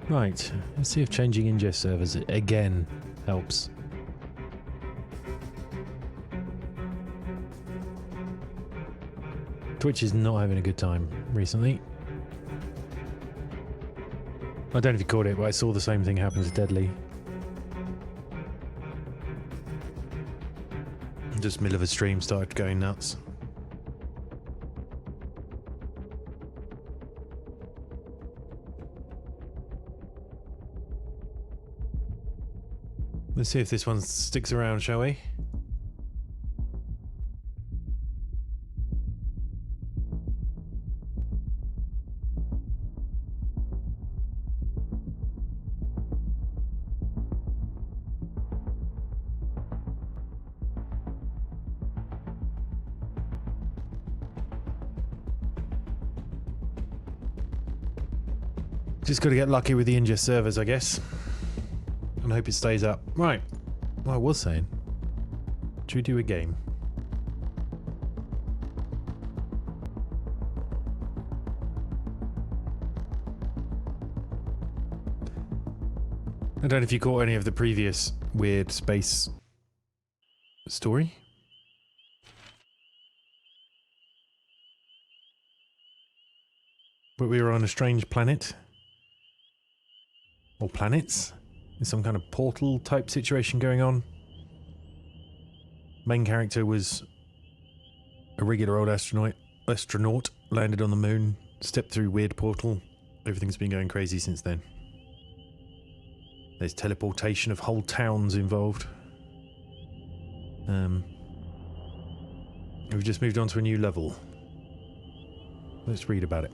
Right, let's see if changing ingest servers again helps. Twitch is not having a good time recently. I don't know if you caught it, but I saw the same thing happen to Deadly. Just middle of a stream started going nuts. Let's see if this one sticks around, shall we? Just got to get lucky with the ingest servers, I guess. And hope it stays up. Right. Well, I was saying, should we do a game? I don't know if you caught any of the previous weird space story. But we were on a strange planet. Or planets. There's some kind of portal type situation going on. Main character was a regular old astronaut, landed on the moon, stepped through weird portal. Everything's been going crazy since then. There's teleportation of whole towns involved. We've just moved on to a new level. Let's read about it.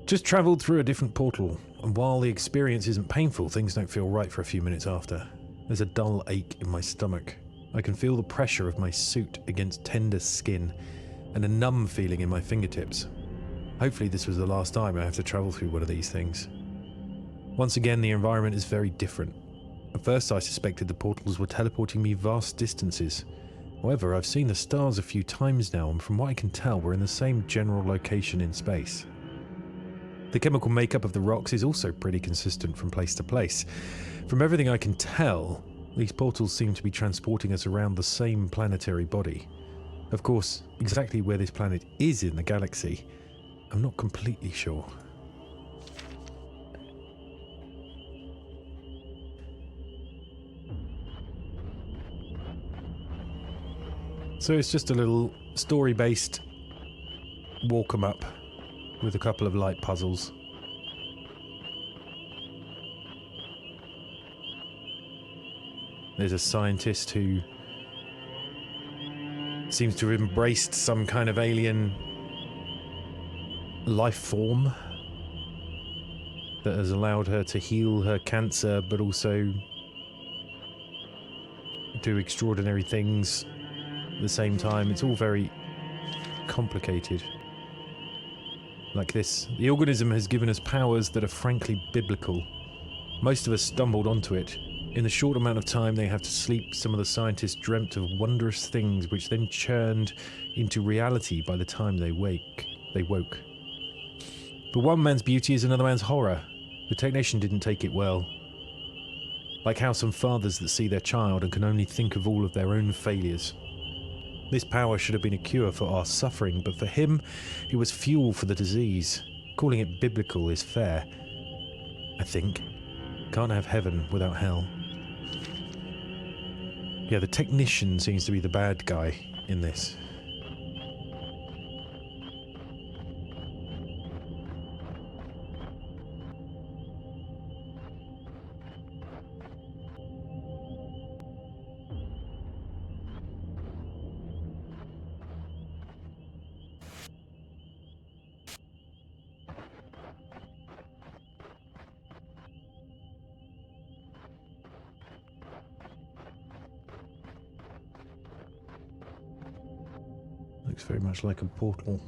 Just travelled through a different portal, and while the experience isn't painful, things don't feel right for a few minutes after. There's a dull ache in my stomach. I can feel the pressure of my suit against tender skin, and a numb feeling in my fingertips. Hopefully this was the last time I have to travel through one of these things. Once again, the environment is very different. At first I suspected the portals were teleporting me vast distances. However, I've seen the stars a few times now, and from what I can tell, we're in the same general location in space. The chemical makeup of the rocks is also pretty consistent from place to place. From everything I can tell, these portals seem to be transporting us around the same planetary body. Of course, exactly where this planet is in the galaxy, I'm not completely sure. So it's just a little story-based walk 'em up with a couple of light puzzles. There's a scientist who seems to have embraced some kind of alien life form that has allowed her to heal her cancer, but also do extraordinary things at the same time. It's all very complicated. Like this, the organism has given us powers that are frankly biblical. Most of us stumbled onto it. In the short amount of time they have to sleep, some of the scientists dreamt of wondrous things which then churned into reality by the time they woke. But one man's beauty is another man's horror. The technician didn't take it well. Like how some fathers that see their child and can only think of all of their own failures. This power should have been a cure for our suffering, but for him, it was fuel for the disease. Calling it biblical is fair, I think. Can't have heaven without hell. Yeah, the technician seems to be the bad guy in this. Looks very much like a portal.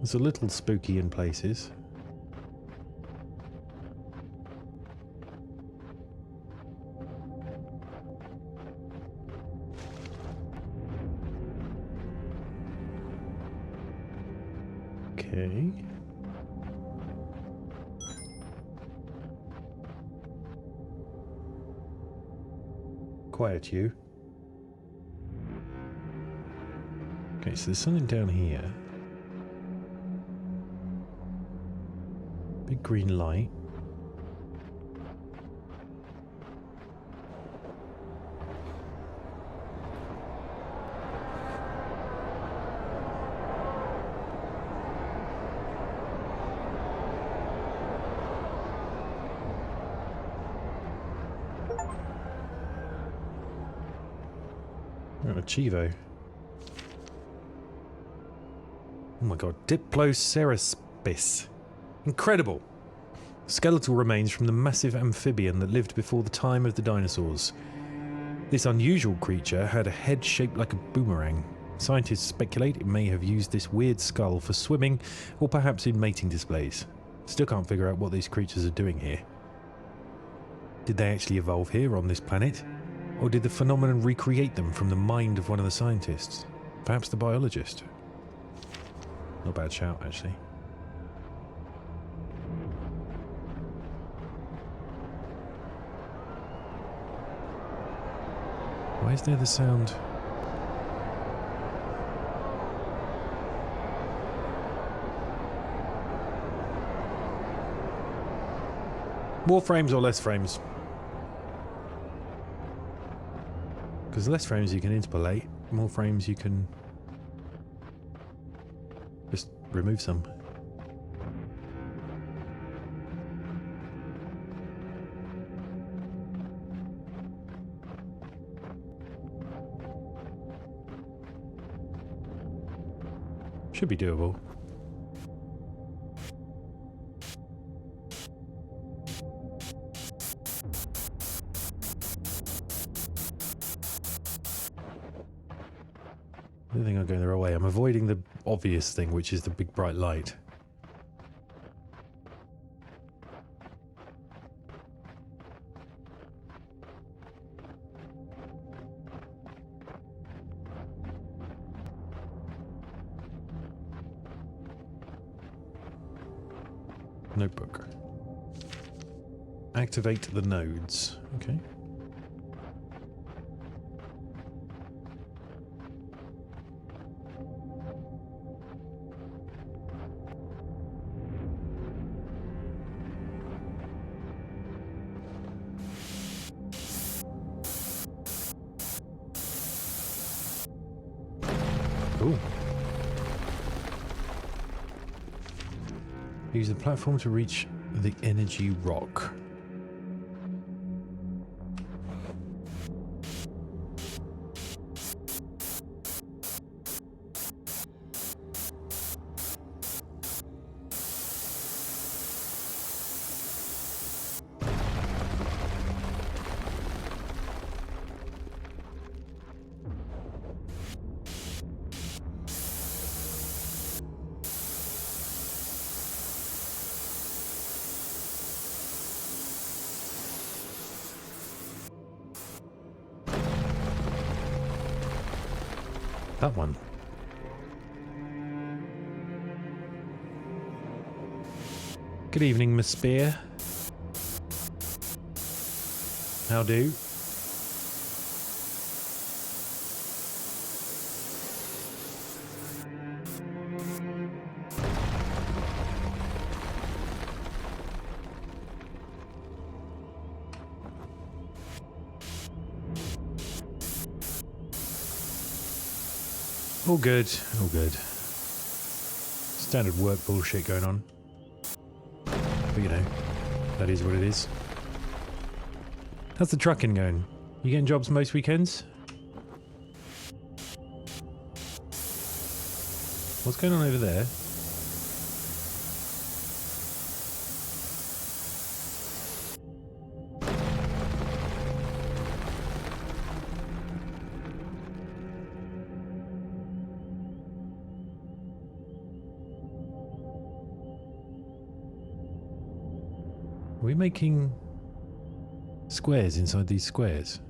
It's a little spooky in places. Okay. Quiet you. Okay, so there's something down here. Big green light. Oh, a Chivo. Oh my god, Diploceraspis. Incredible! Skeletal remains from the massive amphibian that lived before the time of the dinosaurs. This unusual creature had a head shaped like a boomerang. Scientists speculate it may have used this weird skull for swimming or perhaps in mating displays. Still can't figure out what these creatures are doing here. Did they actually evolve here on this planet? Or did the phenomenon recreate them from the mind of one of the scientists? Perhaps the biologist? Not a bad shout, actually. Why is there the sound? More frames or less frames? Because less frames you can interpolate, more frames you can just remove some. Should be doable. I don't think I'm going the right way. I'm avoiding the obvious thing, which is the big bright light. Notebook. Activate the nodes. Okay. Cool. Use the platform to reach the energy rock. That one. Good evening, Miss Spear. How do? All good, all good. Standard work bullshit going on. But you know, that is what it is. How's the trucking going? You getting jobs most weekends? What's going on over there? Are we making squares inside these squares?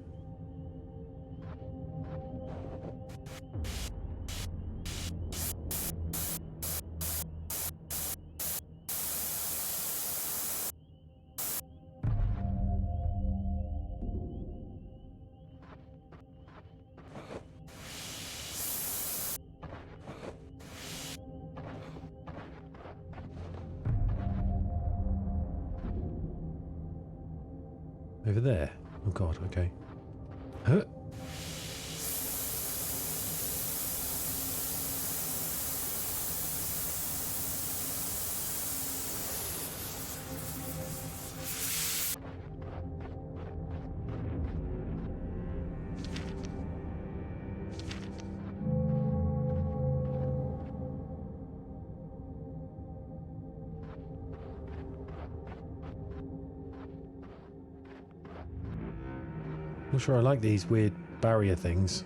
Over there. Oh god, okay. Huh? Not sure I like these weird barrier things.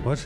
What?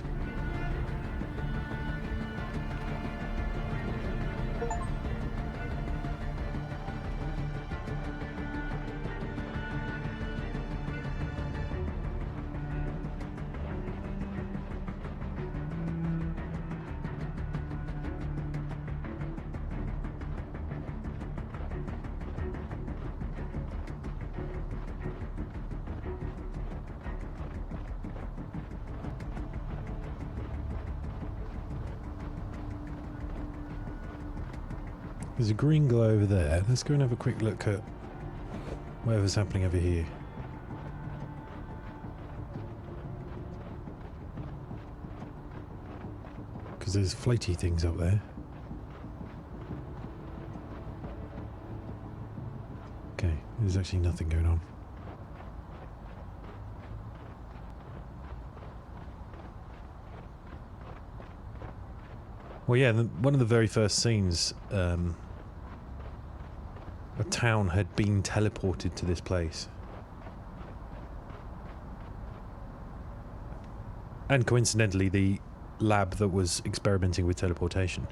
There's a green glow over there. Let's go and have a quick look at whatever's happening over here. Because there's floaty things up there. Okay, there's actually nothing going on. Well, yeah, one of the very first scenes, a town had been teleported to this place. And coincidentally, the lab that was experimenting with teleportation.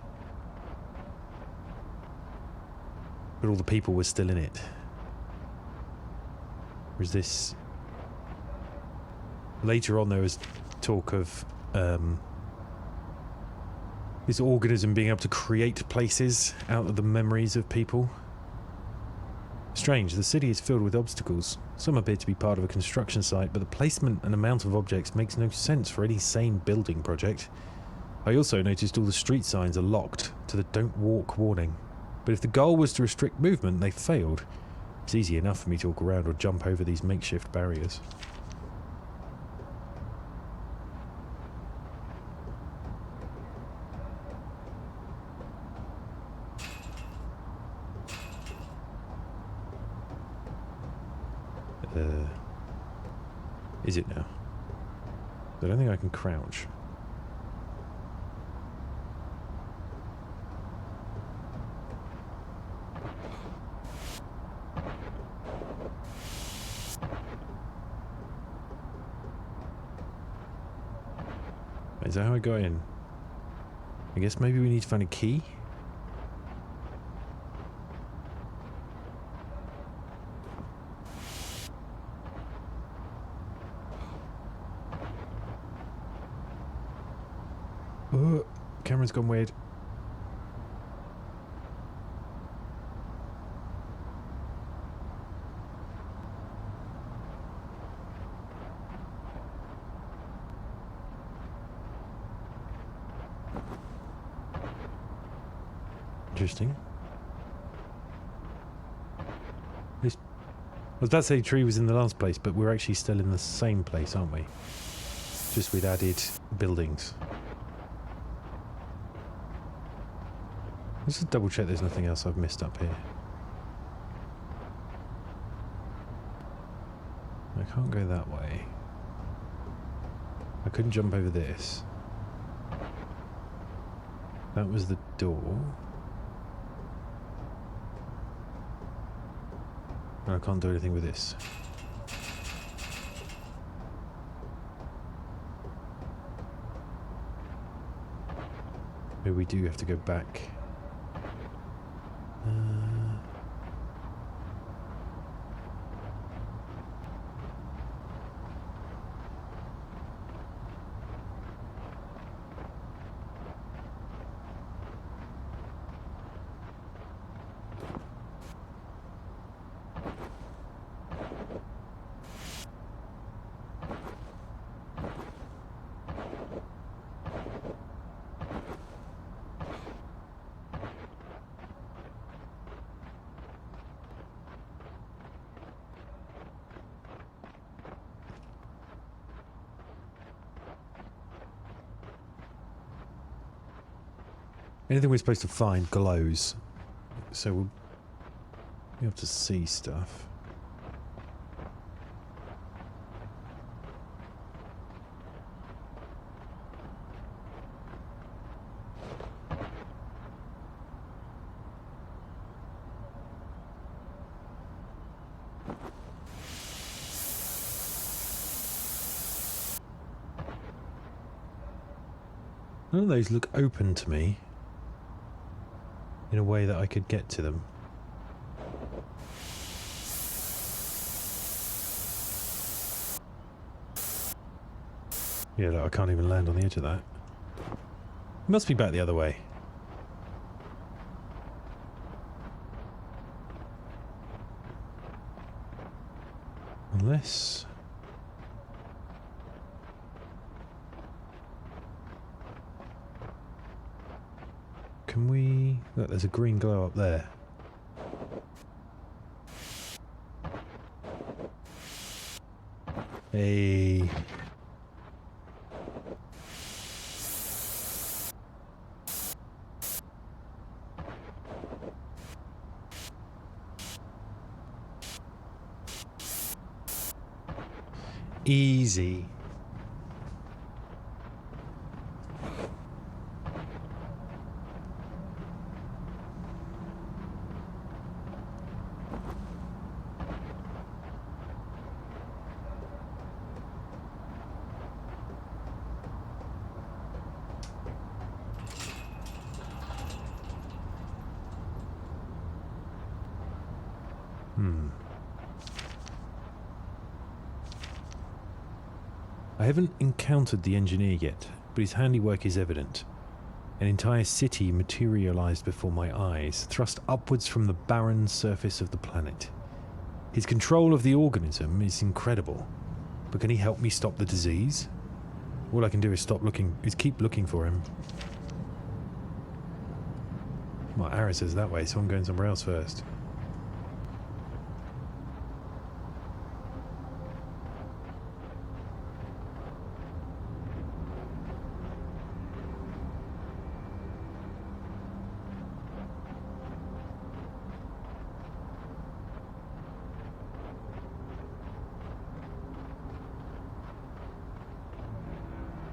But all the people were still in it. Whereas this... Later on there was talk of this organism being able to create places out of the memories of people. Strange, the city is filled with obstacles. Some appear to be part of a construction site, but the placement and amount of objects makes no sense for any sane building project. I also noticed all the street signs are locked to the "Don't Walk" warning. But if the goal was to restrict movement, they failed. It's easy enough for me to walk around or jump over these makeshift barriers. Is it now? I don't think I can crouch. Is that how I got in? I guess maybe we need to find a key? Oh, camera's gone weird. Interesting. I was about to say the tree was in the last place, but we're actually still in the same place, aren't we? Just with added buildings. Let's just double check there's nothing else I've missed up here. I can't go that way. I couldn't jump over this. That was the door. And I can't do anything with this. Maybe we do have to go back. Anything we're supposed to find glows, so we'll be able to see stuff. None of those look open to me in a way that I could get to them. Yeah, look, I can't even land on the edge of that. It must be back the other way. Unless... Can we... Look, there's a green glow up there. Hey... Easy. I haven't encountered the engineer yet, but his handiwork is evident. An entire city materialized before my eyes, thrust upwards from the barren surface of the planet. His control of the organism is incredible, but can he help me stop the disease? All I can do is keep looking for him. My arrow says that way, so I'm going somewhere else first.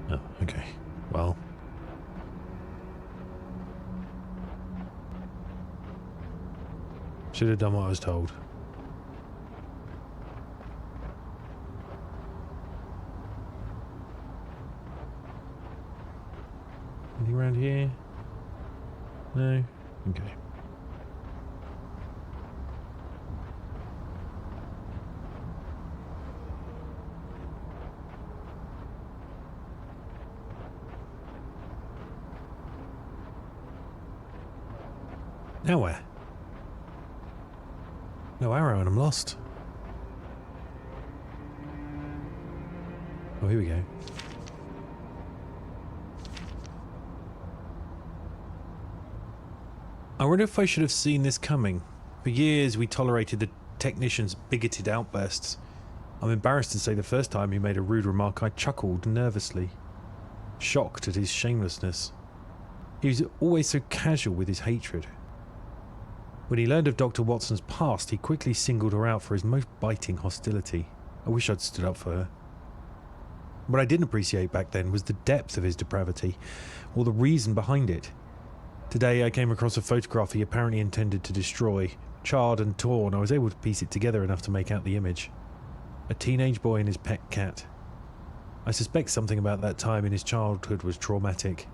Oh, okay. Well. Should have done what I was told. Anything around here? No? Okay. Now where? No arrow and I'm lost. Oh, here we go. I wonder if I should have seen this coming. For years we tolerated the technician's bigoted outbursts. I'm embarrassed to say the first time he made a rude remark I chuckled nervously, shocked at his shamelessness. He was always so casual with his hatred. When he learned of Dr. Watson's past, he quickly singled her out for his most biting hostility. I wish I'd stood up for her. What I didn't appreciate back then was the depth of his depravity, or the reason behind it. Today I came across a photograph he apparently intended to destroy. Charred and torn, I was able to piece it together enough to make out the image. A teenage boy and his pet cat. I suspect something about that time in his childhood was traumatic.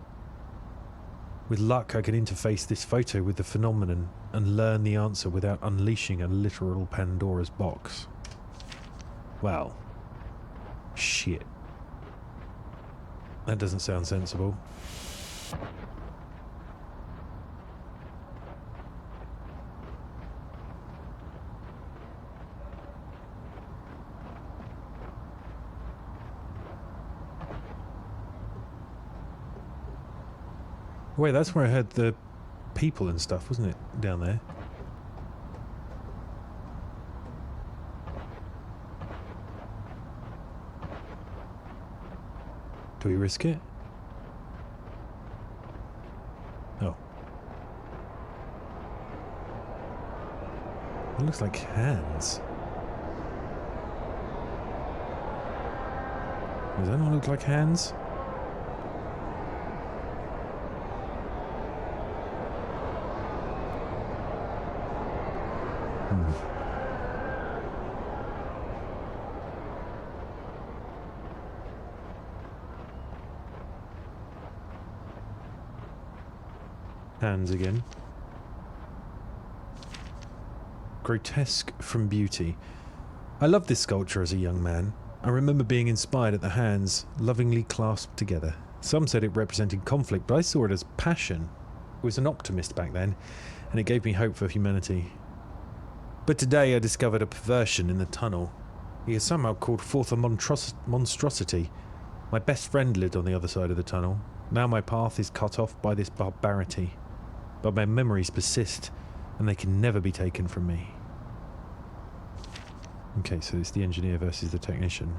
With luck, I can interface this photo with the phenomenon and learn the answer without unleashing a literal Pandora's box. Well, shit. That doesn't sound sensible. Wait, that's where I heard the people and stuff, wasn't it? Down there. Do we risk it? Oh. It looks like hands. Does that not look like hands? Hands again. Grotesque from beauty. I loved this sculpture as a young man. I remember being inspired at the hands, lovingly clasped together. Some said it represented conflict, but I saw it as passion. I was an optimist back then, and it gave me hope for humanity. But today I discovered a perversion in the tunnel. He has somehow called forth a monstrosity. My best friend lived on the other side of the tunnel. Now my path is cut off by this barbarity. But my memories persist, and they can never be taken from me. Okay, so it's the engineer versus the technician.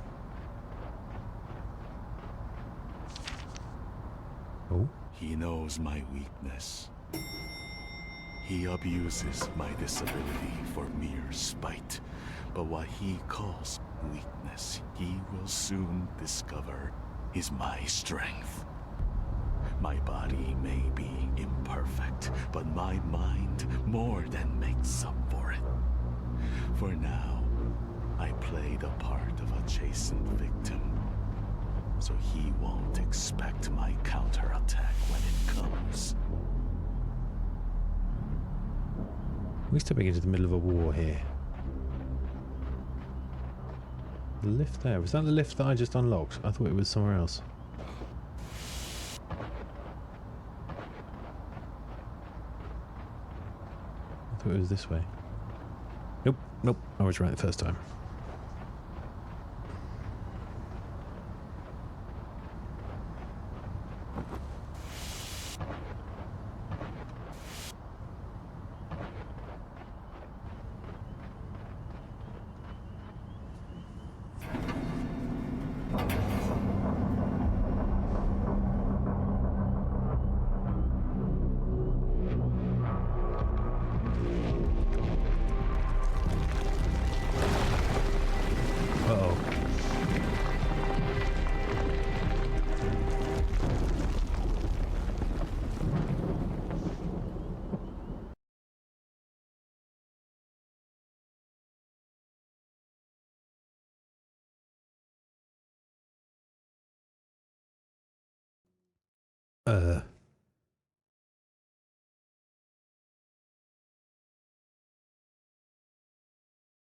Oh? He knows my weakness. He abuses my disability for mere spite. But what he calls weakness, he will soon discover is my strength. My body may be imperfect, but my mind more than makes up for it. For now, I play the part of a chastened victim, so he won't expect my counterattack when it comes. We're stepping into the middle of a war here. The lift there, was that the lift that I just unlocked? I thought it was somewhere else. I thought it was this way. Nope, nope, I was right the first time.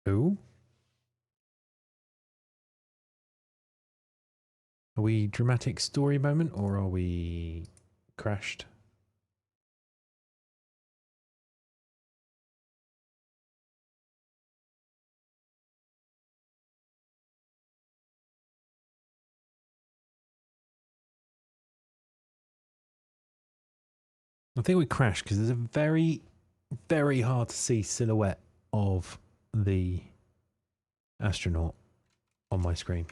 Who? Are we dramatic story moment or are we crashed? I think we crashed because there's a very, very hard to see silhouette of the astronaut on my screen.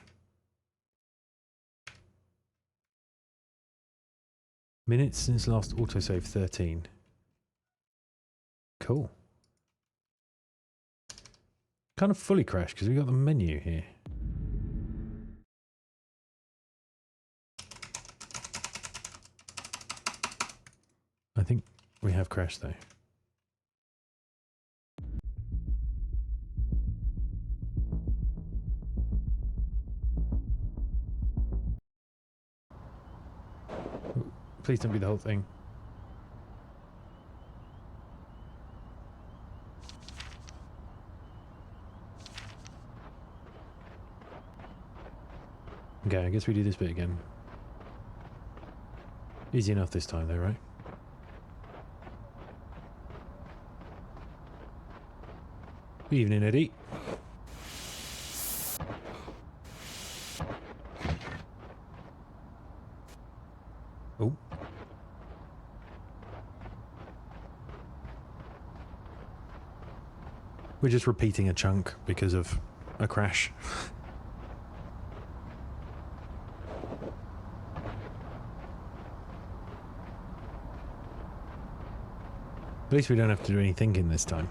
Minutes since last autosave 13. Cool. Kind of fully crashed because we got the menu here. I think we have crashed though. Please don't be the whole thing. Okay, I guess we do this bit again. Easy enough this time though, right? Evening, Eddie. Oh. We're just repeating a chunk because of a crash. At least we don't have to do any thinking this time.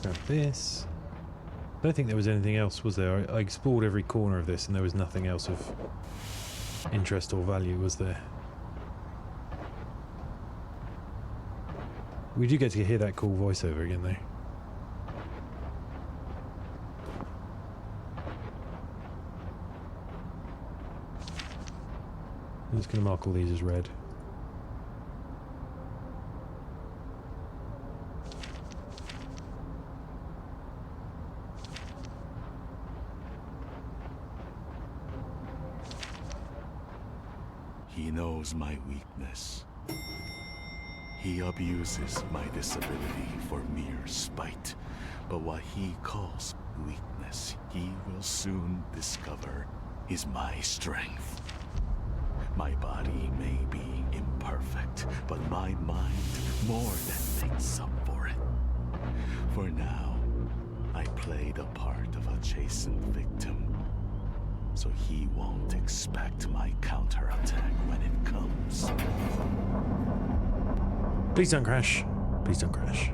Grab this. I don't think there was anything else, was there? I explored every corner of this and there was nothing else of interest or value, was there? We do get to hear that cool voiceover again though. I'm just going to mark all these as red. He knows my weakness. He abuses my disability for mere spite. But what he calls weakness, he will soon discover is my strength. My body may be imperfect, but my mind more than makes up for it. For now, I play the part of a chastened victim, so he won't expect my counterattack when it comes. Please don't crash. Please don't crash.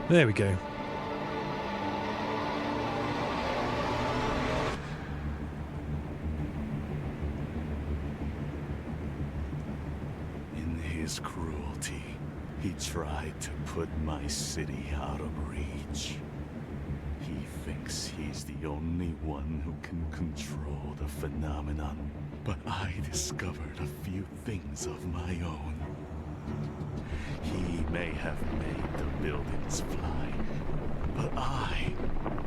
There we go. In his cruelty, he tried to put my city out of reach. He thinks he's the only one who can control the phenomenon, but I discovered a few things of my own. He may have made the buildings fly, but I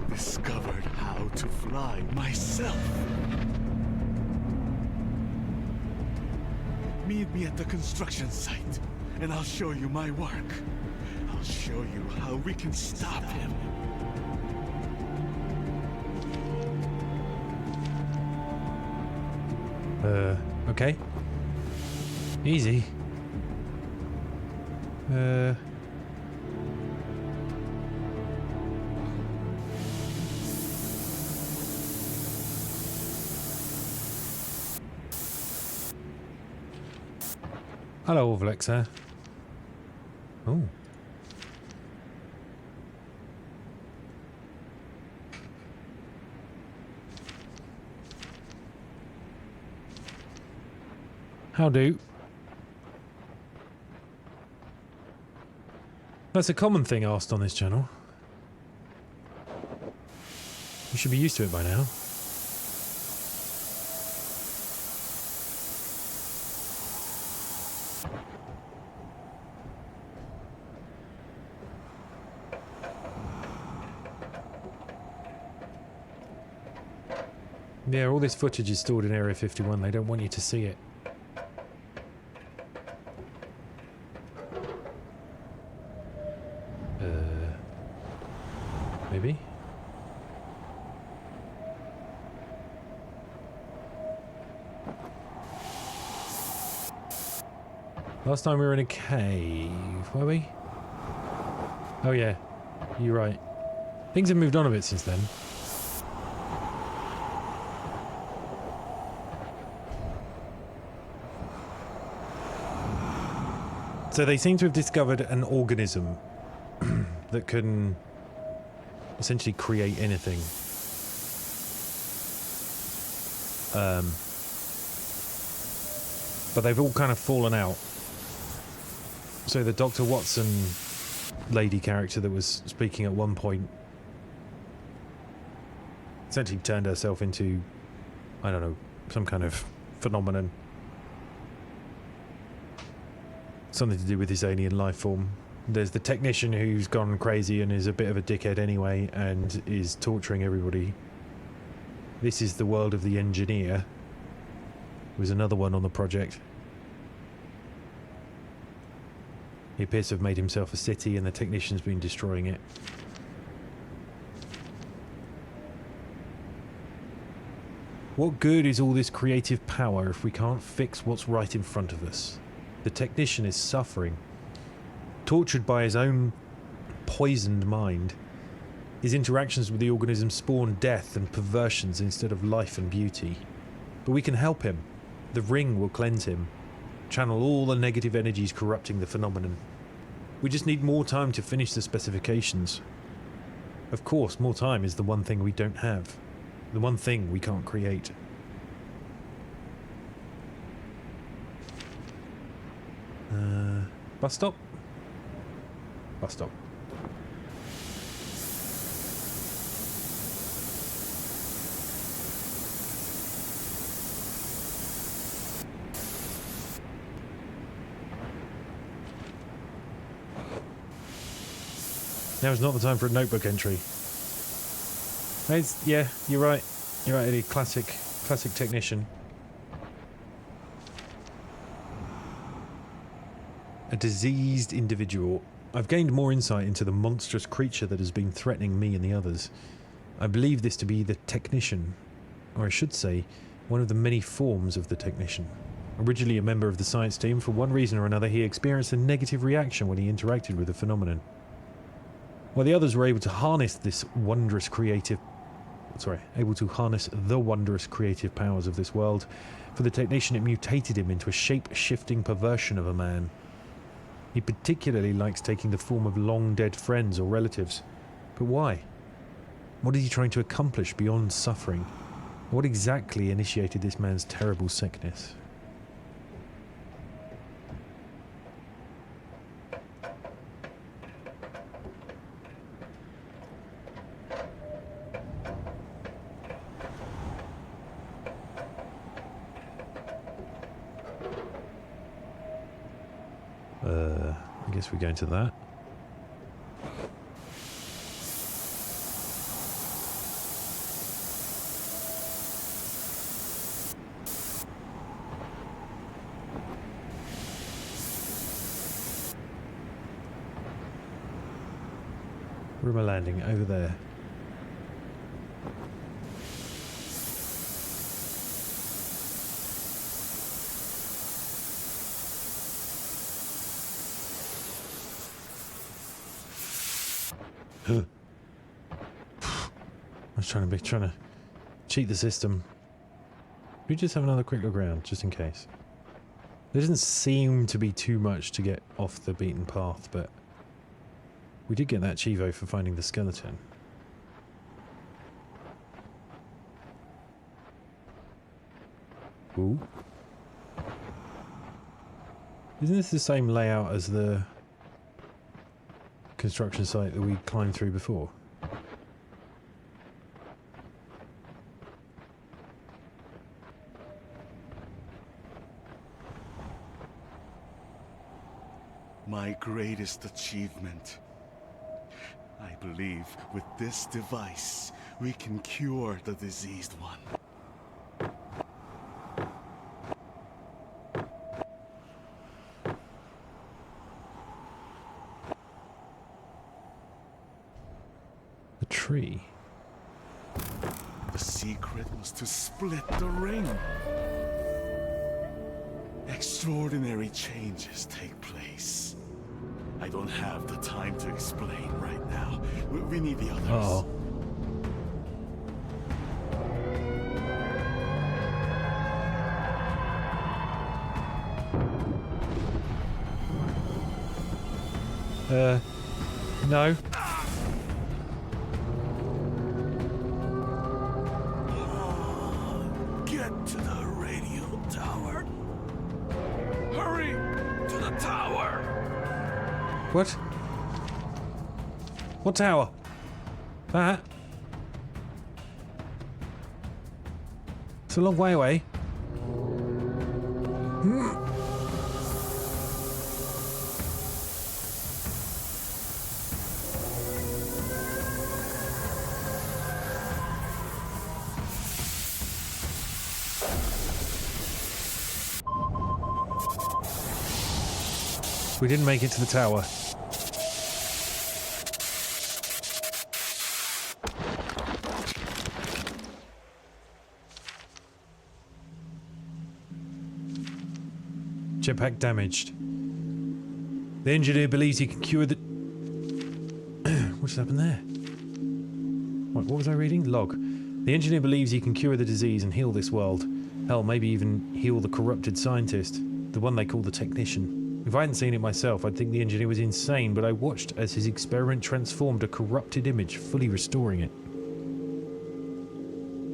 discovered how to fly myself. Meet me at the construction site, and I'll show you my work. I'll show you how we can stop him. Okay. Easy. Hello, Vlexa. Oh. How do? That's a common thing asked on this channel. You should be used to it by now. Yeah, all this footage is stored in Area 51. They don't want you to see it. Maybe? Last time we were in a cave, were we? Oh yeah, you're right. Things have moved on a bit since then. So they seem to have discovered an organism that can essentially create anything. But they've all kind of fallen out. So the Dr. Watson lady character that was speaking at one point essentially turned herself into, I don't know, some kind of phenomenon. Something to do with this alien life form. There's the technician who's gone crazy and is a bit of a dickhead anyway and is torturing everybody. This is the world of the engineer. There was another one on the project. He appears to have made himself a city and the technician's been destroying it. What good is all this creative power if we can't fix what's right in front of us? The technician is suffering, tortured by his own poisoned mind. His interactions with the organism spawn death and perversions instead of life and beauty. But we can help him. The ring will cleanse him, channel all the negative energies corrupting the phenomenon. We just need more time to finish the specifications. Of course, more time is the one thing we don't have. The one thing we can't create. Bus stop? Bus stop. Now is not the time for a notebook entry. Yeah, you're right. You're right, Eddie. Classic technician. A diseased individual. I've gained more insight into the monstrous creature that has been threatening me and the others. I believe this to be the technician, or I should say, one of the many forms of the technician. Originally a member of the science team, for one reason or another he experienced a negative reaction when he interacted with the phenomenon. While the others were able to harness the wondrous creative powers of this world, for the technician it mutated him into a shape-shifting perversion of a man. He particularly likes taking the form of long-dead friends or relatives. But why? What is he trying to accomplish beyond suffering? What exactly initiated this man's terrible sickness? I guess we go into that. Where am I landing? Over there. I was trying to cheat the system. We just have another quick look around, just in case. There doesn't seem to be too much to get off the beaten path, but we did get that Chivo for finding the skeleton. Ooh. Isn't this the same layout as the construction site that we climbed through before? My greatest achievement. I believe with this device, we can cure the diseased one. A tree. The secret was to split the ring. Extraordinary changes take place. I don't have the time to explain right now. We need the others. Uh-oh. No. Get Hurry to the tower! What? What tower? That? It's a long way away. We didn't make it to the tower. Jetpack damaged. The engineer believes he can cure the... What just happened there? What was I reading? Log. The engineer believes he can cure the disease and heal this world. Hell, maybe even heal the corrupted scientist. The one they call the technician. If I hadn't seen it myself, I'd think the engineer was insane, but I watched as his experiment transformed a corrupted image, fully restoring it.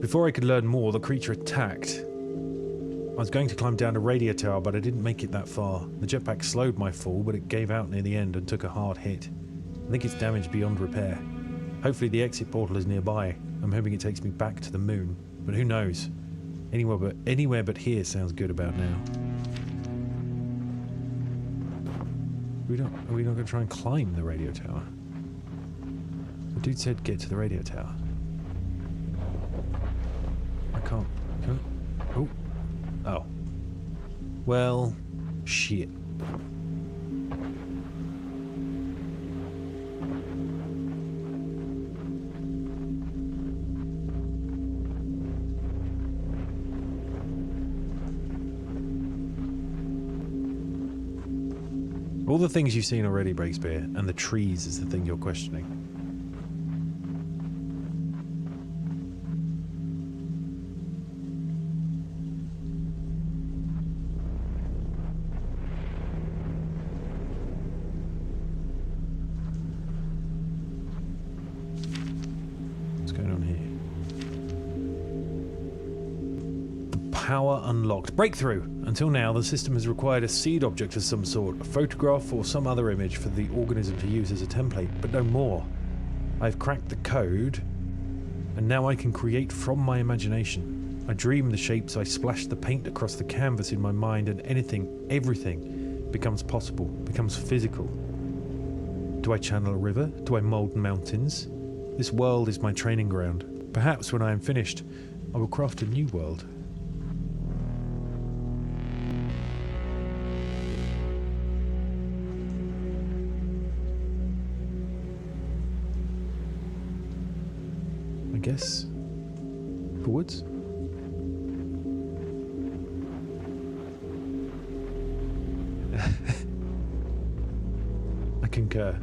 Before I could learn more, the creature attacked. I was going to climb down a radio tower, but I didn't make it that far. The jetpack slowed my fall, but it gave out near the end and took a hard hit. I think it's damaged beyond repair. Hopefully the exit portal is nearby. I'm hoping it takes me back to the moon, but who knows? Anywhere but here sounds good about now. Are we not going to try and climb the radio tower? The dude said get to the radio tower. I can't. Can I? Oh. Oh. Well, shit. All the things you've seen already, Breakspear, and the trees is the thing you're questioning. What's going on here? Power unlocked. Breakthrough! Until now, the system has required a seed object of some sort, a photograph or some other image for the organism to use as a template, but no more. I've cracked the code, and now I can create from my imagination. I dream the shapes, I splash the paint across the canvas in my mind, and everything becomes possible, becomes physical. Do I channel a river? Do I mould mountains? This world is my training ground. Perhaps when I am finished, I will craft a new world. I guess forwards. I concur.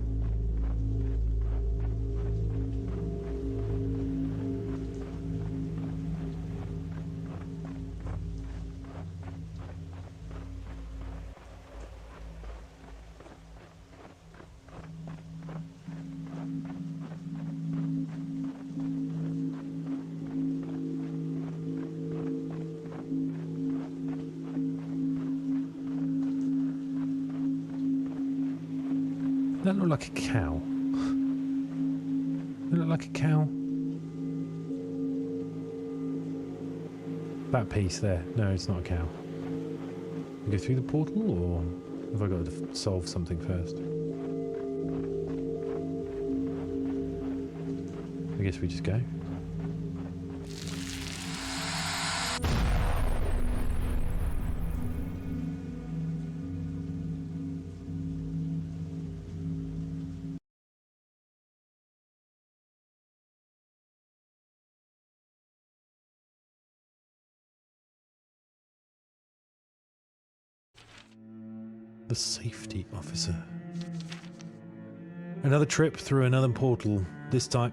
That look like a cow. That look like a cow. That piece there. No, it's not a cow. We go through the portal, or have I got to solve something first? I guess we just go. The safety officer. Another trip through another portal. This time...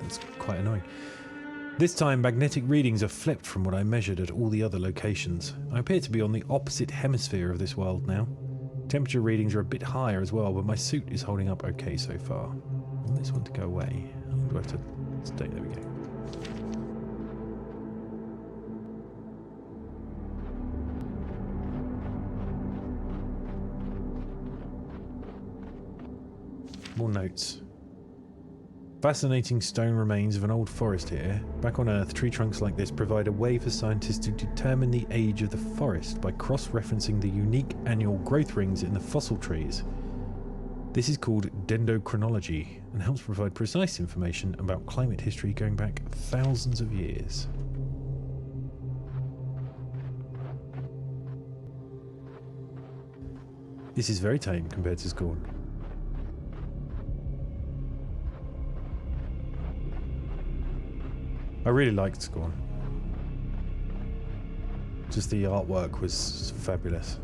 That's quite annoying. This time, magnetic readings are flipped from what I measured at all the other locations. I appear to be on the opposite hemisphere of this world now. Temperature readings are a bit higher as well, but my suit is holding up okay so far. I want this one to go away. How long do I have to stay? There we go. More notes. Fascinating stone remains of an old forest here. Back on Earth, tree trunks like this provide a way for scientists to determine the age of the forest by cross-referencing the unique annual growth rings in the fossil trees. This is called dendrochronology and helps provide precise information about climate history going back thousands of years. This is very tame compared to Scorn. I really liked Scorn. Just the artwork was fabulous.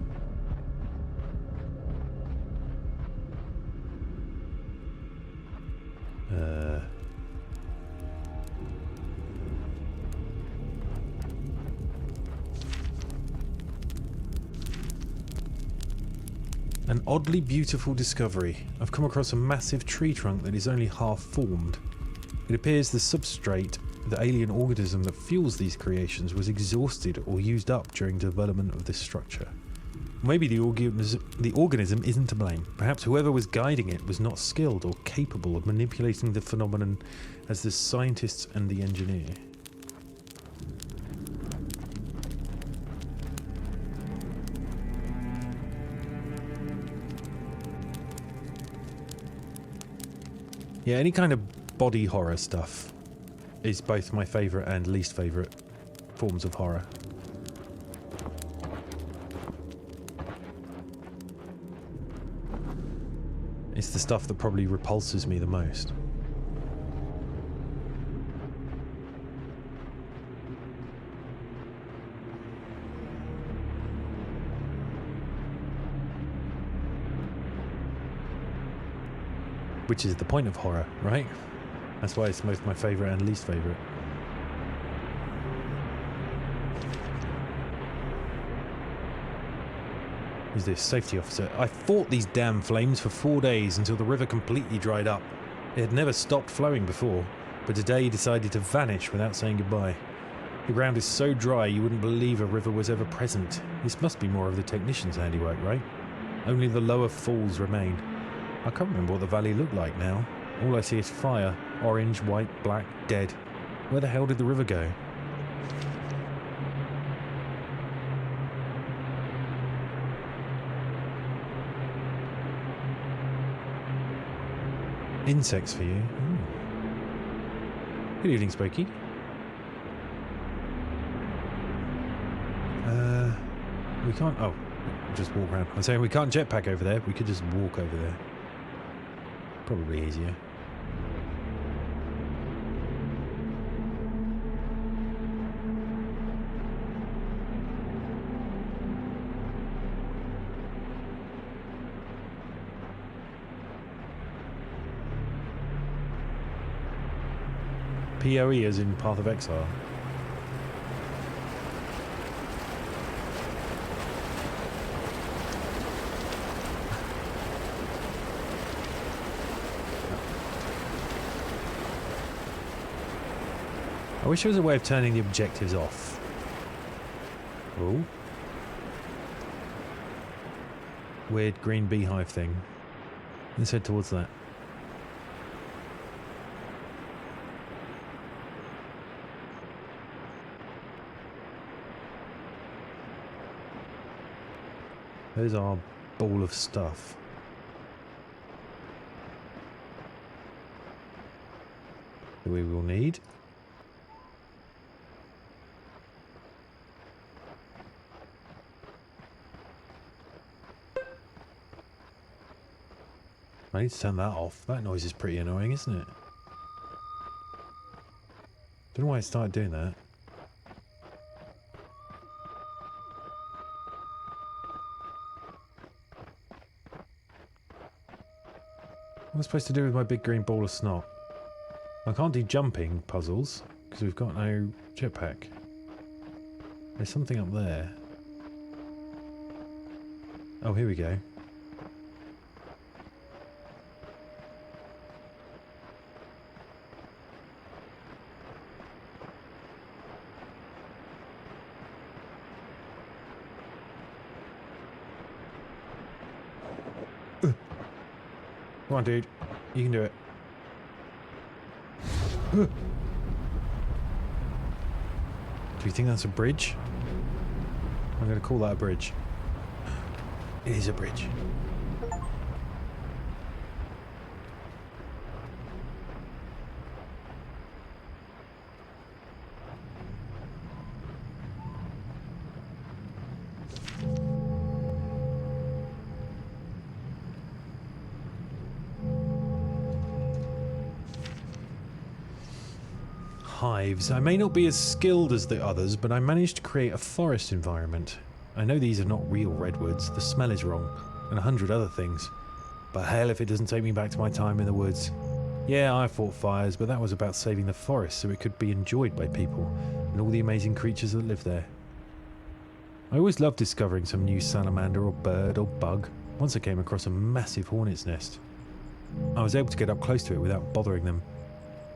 An oddly beautiful discovery. I've come across a massive tree trunk that is only half formed. It appears the substrate, the alien organism that fuels these creations, was exhausted or used up during development of this structure. Maybe the organism isn't to blame. Perhaps whoever was guiding it was not skilled or capable of manipulating the phenomenon as the scientists and the engineer. Yeah, any kind of body horror stuff is both my favourite and least favourite forms of horror. It's the stuff that probably repulses me the most. Which is the point of horror, right? That's why it's both my favourite and least favourite. Who's this? Safety officer. I fought these damn flames for 4 days until the river completely dried up. It had never stopped flowing before, but today decided to vanish without saying goodbye. The ground is so dry you wouldn't believe a river was ever present. This must be more of the technician's handiwork, right? Only the lower falls remain. I can't remember what the valley looked like now. All I see is fire. Orange, white, black, dead. Where the hell did the river go? Insects for you. Ooh. Good evening, Spooky. We can't... Oh, just walk around. I'm saying we can't jetpack over there. We could just walk over there. Probably easier. PoE as in Path of Exile. I wish there was a way of turning the objectives off. Oh. Weird green beehive thing. Let's head towards that. There's our ball of stuff. That we will need. I need to turn that off. That noise is pretty annoying, isn't it? Don't know why I started doing that. What am I supposed to do with my big green ball of snot? I can't do jumping puzzles because we've got no jetpack. There's something up there. Oh, here we go. Come on, dude. You can do it. Do you think that's a bridge? I'm going to call that a bridge. It is a bridge. Hives. I may not be as skilled as the others, but I managed to create a forest environment. I know these are not real redwoods, the smell is wrong, and 100 other things. But hell if it doesn't take me back to my time in the woods. Yeah, I fought fires, but that was about saving the forest so it could be enjoyed by people, and all the amazing creatures that live there. I always loved discovering some new salamander or bird or bug. Once I came across a massive hornet's nest. I was able to get up close to it without bothering them.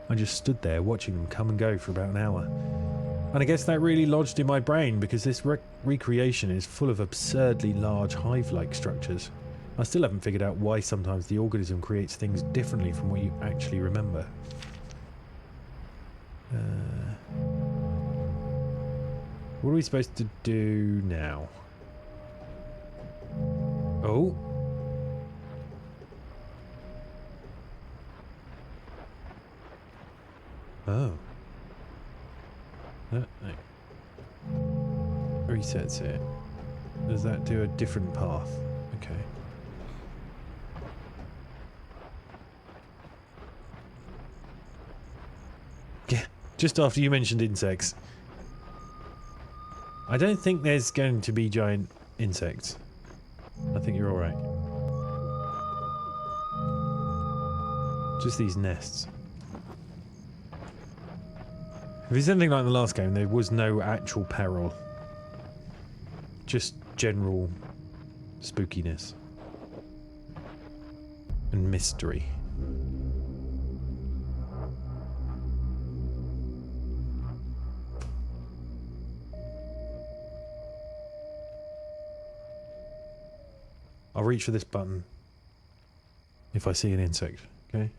I just stood there watching them come and go for about an hour. And I guess that really lodged in my brain because this recreation is full of absurdly large hive-like structures. I still haven't figured out why sometimes the organism creates things differently from what you actually remember. What are we supposed to do now? Oh. Oh. No. Resets it. Does that do a different path? Okay. Yeah, just after you mentioned insects. I don't think there's going to be giant insects. I think you're alright. Just these nests. If it's anything like the last game, there was no actual peril. Just general spookiness. And mystery. I'll reach for this button if I see an insect, okay?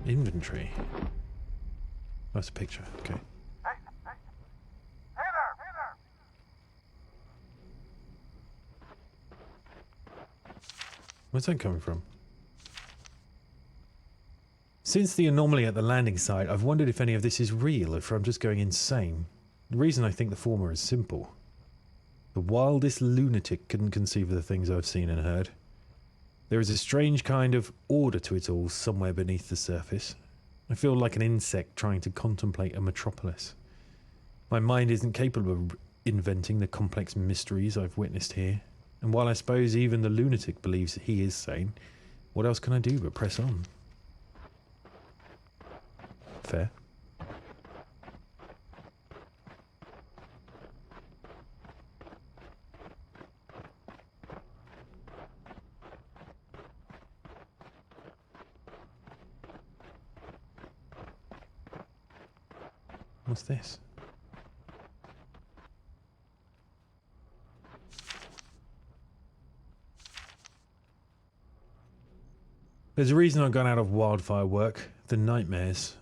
Inventory. That's a picture, okay. Hey there! Where's that coming from? Since the anomaly at the landing site, I've wondered if any of this is real, if I'm just going insane. The reason I think the former is simple. The wildest lunatic couldn't conceive of the things I've seen and heard. There is a strange kind of order to it all somewhere beneath the surface. I feel like an insect trying to contemplate a metropolis. My mind isn't capable of inventing the complex mysteries I've witnessed here, and while I suppose even the lunatic believes he is sane, what else can I do but press on? Fair. What's this? There's a reason I got out of wildfire work. The nightmares.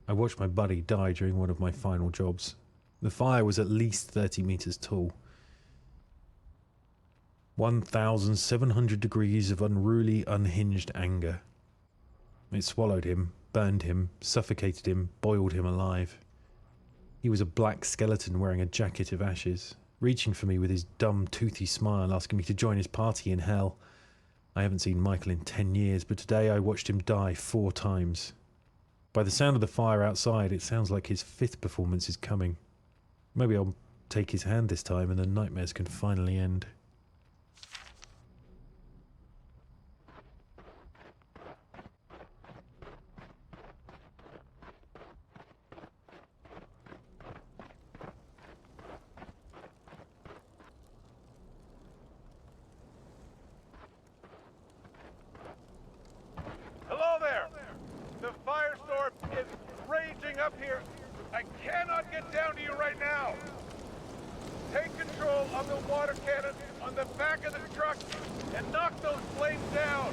I watched my buddy die during one of my final jobs. The fire was at least 30 meters tall. 1,700 degrees of unruly, unhinged anger. It swallowed him, burned him, suffocated him, boiled him alive. He was a black skeleton wearing a jacket of ashes, reaching for me with his dumb, toothy smile, asking me to join his party in hell. I haven't seen Michael in 10 years, but today I watched him die 4 times. By the sound of the fire outside, it sounds like his 5th performance is coming. Maybe I'll take his hand this time and the nightmares can finally end. Hello there! The firestorm is raging flames down!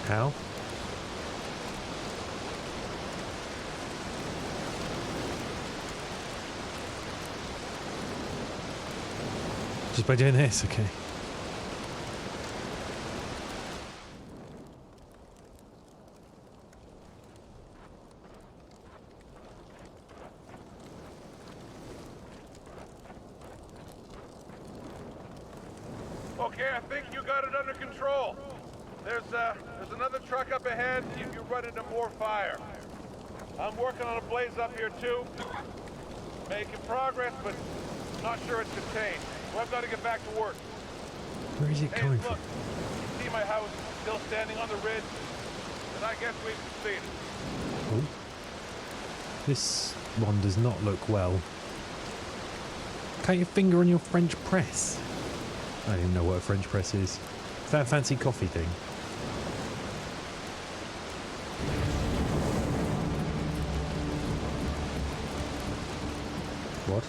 How? Just by doing this, okay. Okay, I think you got it under control. There's another truck up ahead. You run into more fire. I'm working on a blaze up here too. Making progress, but not sure it's contained. So I've got to get back to work. Where is it Hey, coming look, from? you see my house still standing on the ridge? Then I guess we've succeeded. Oh. This one does not look well. Cut your finger on your French press. I don't even know what a French press is. Is that a fancy coffee thing? What?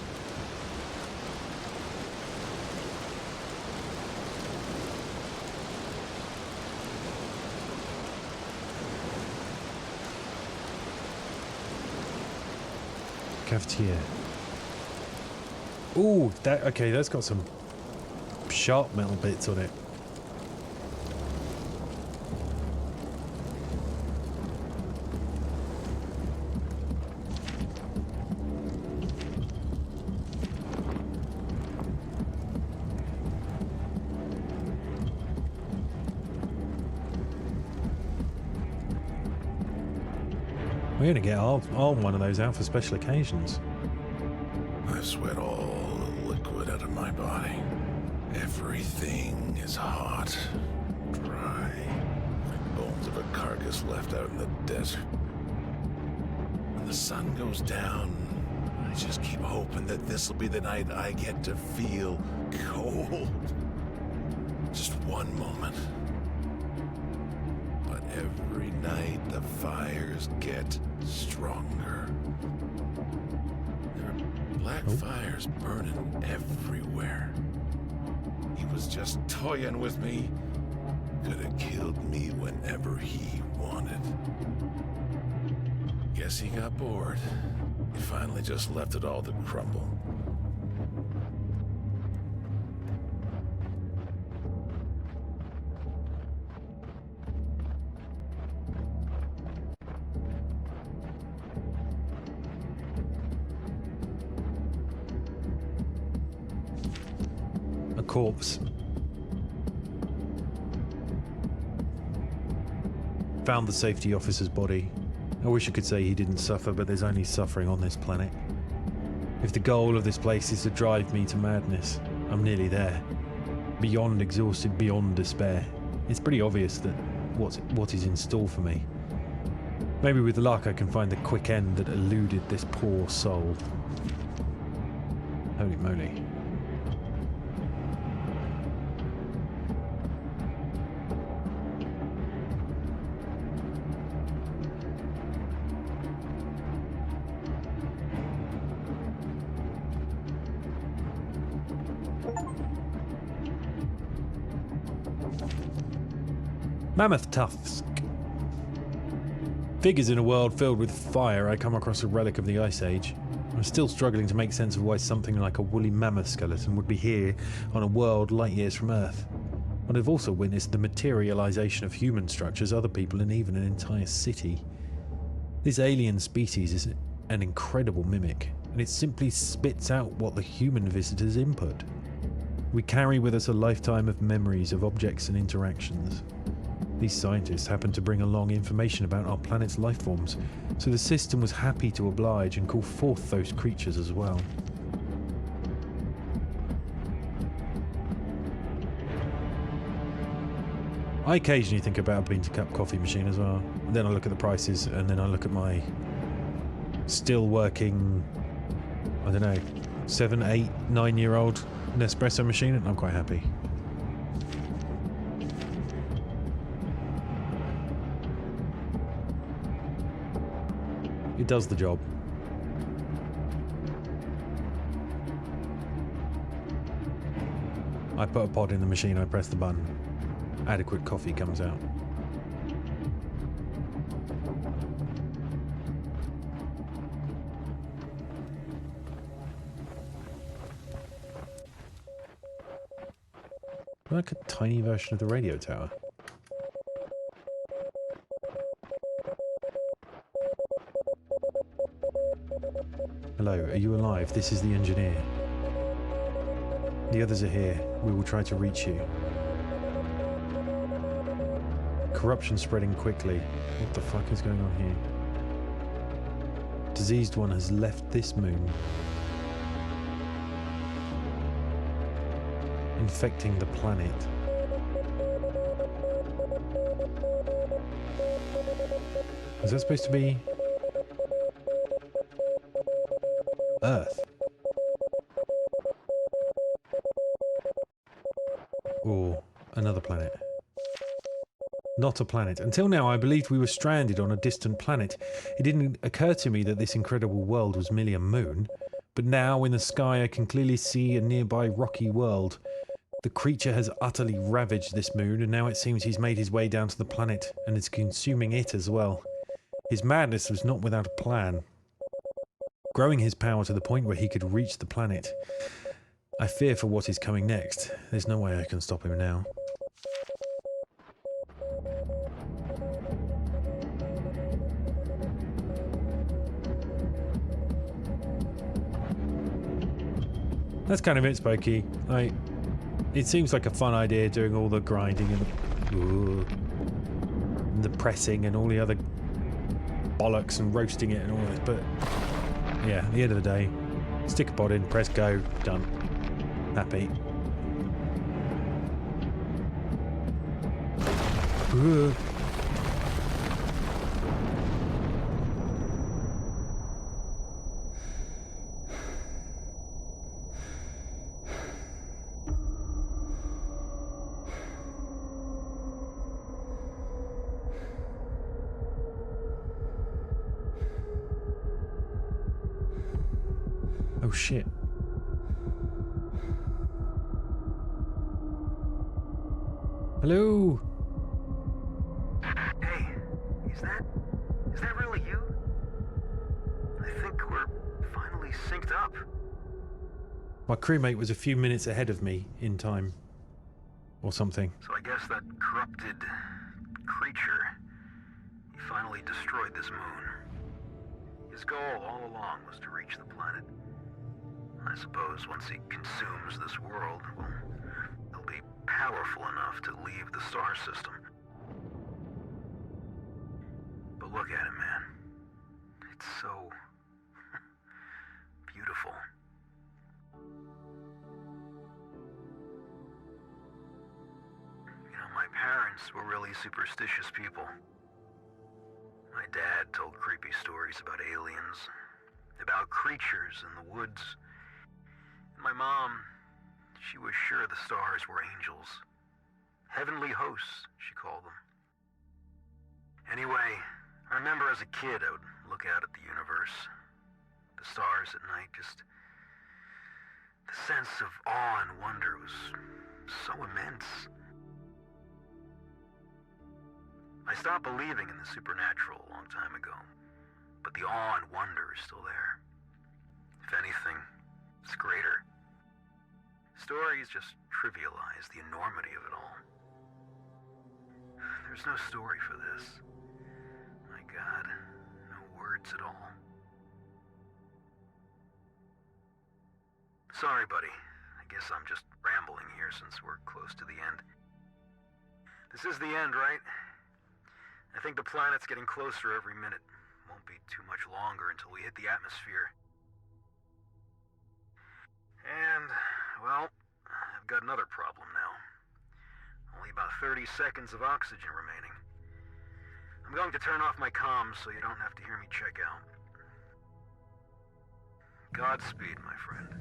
Cafetiere. Ooh, that okay, that's got some sharp metal bits on it. We're gonna get all one of those out for special occasions. I sweat all the liquid out of my body. Everything is hot, dry, like bones of a carcass left out in the desert. When the sun goes down, I just keep hoping that this'll be the night I get to feel cold. Just one moment. But every night the fires get stronger. There are black fires burning everywhere. He was just toying with me. Could have killed me whenever he wanted. Guess he got bored. He finally just left it all to crumble. A corpse. Found the safety officer's body. I wish I could say he didn't suffer, but there's only suffering on this planet. If the goal of this place is to drive me to madness, I'm nearly there. Beyond exhausted, beyond despair. It's pretty obvious that what is in store for me. Maybe with luck I can find the quick end that eluded this poor soul. Holy moly. Mammoth Tusk. Figures in a world filled with fire, I come across a relic of the Ice Age. I'm still struggling to make sense of why something like a woolly mammoth skeleton would be here on a world light years from Earth. But I've also witnessed the materialization of human structures, other people, and even an entire city. This alien species is an incredible mimic, and it simply spits out what the human visitors input. We carry with us a lifetime of memories of objects and interactions. These scientists happened to bring along information about our planet's life forms, so the system was happy to oblige and call forth those creatures as well. I occasionally think about a bean-to-cup coffee machine as well. And then I look at the prices, and then I look at my still working, I don't know, 7, 8, 9-year-old Nespresso machine, and I'm quite happy. It does the job. I put a pod in the machine, I press the button. Adequate coffee comes out. Like a tiny version of the radio tower. Hello, are you alive? This is the engineer. The others are here. We will try to reach you. Corruption spreading quickly. What the fuck is going on here? Diseased one has left this moon. Infecting the planet. Is that supposed to be Earth? Or another planet? Not a planet. Until now, I believed we were stranded on a distant planet. It didn't occur to me that this incredible world was merely a moon. But now, in the sky, I can clearly see a nearby rocky world. The creature has utterly ravaged this moon, and now it seems he's made his way down to the planet, and is consuming it as well. His madness was not without a plan. Growing his power to the point where he could reach the planet. I fear for what is coming next. There's no way I can stop him now. That's kind of it, Spokey. It seems like a fun idea doing all the grinding and the pressing and all the other bollocks and roasting it and all this, but yeah, at the end of the day, stick a pod in, press go, done. Happy. Oh shit. Hello? Hey, is that really you? I think we're finally synced up. My crewmate was a few minutes ahead of me in time. Or something. So I guess that corrupted creature, he finally destroyed this moon. His goal all along was to reach the planet. I suppose once he consumes this world, well, he'll be powerful enough to leave the star system. But look at him, man. It's so beautiful. You know, my parents were really superstitious people. My dad told creepy stories about aliens, about creatures in the woods. My mom, she was sure the stars were angels. Heavenly hosts, she called them. Anyway, I remember as a kid I would look out at the universe. The stars at night, just... the sense of awe and wonder was so immense. I stopped believing in the supernatural a long time ago, but the awe and wonder is still there. If anything, it's greater. Stories just trivialize the enormity of it all. There's no story for this. My God, no words at all. Sorry, buddy. I guess I'm just rambling here since we're close to the end. This is the end, right? I think the planet's getting closer every minute. Won't be too much longer until we hit the atmosphere. And, well, I've got another problem now. Only about 30 seconds of oxygen remaining. I'm going to turn off my comms so you don't have to hear me check out. Godspeed, my friend.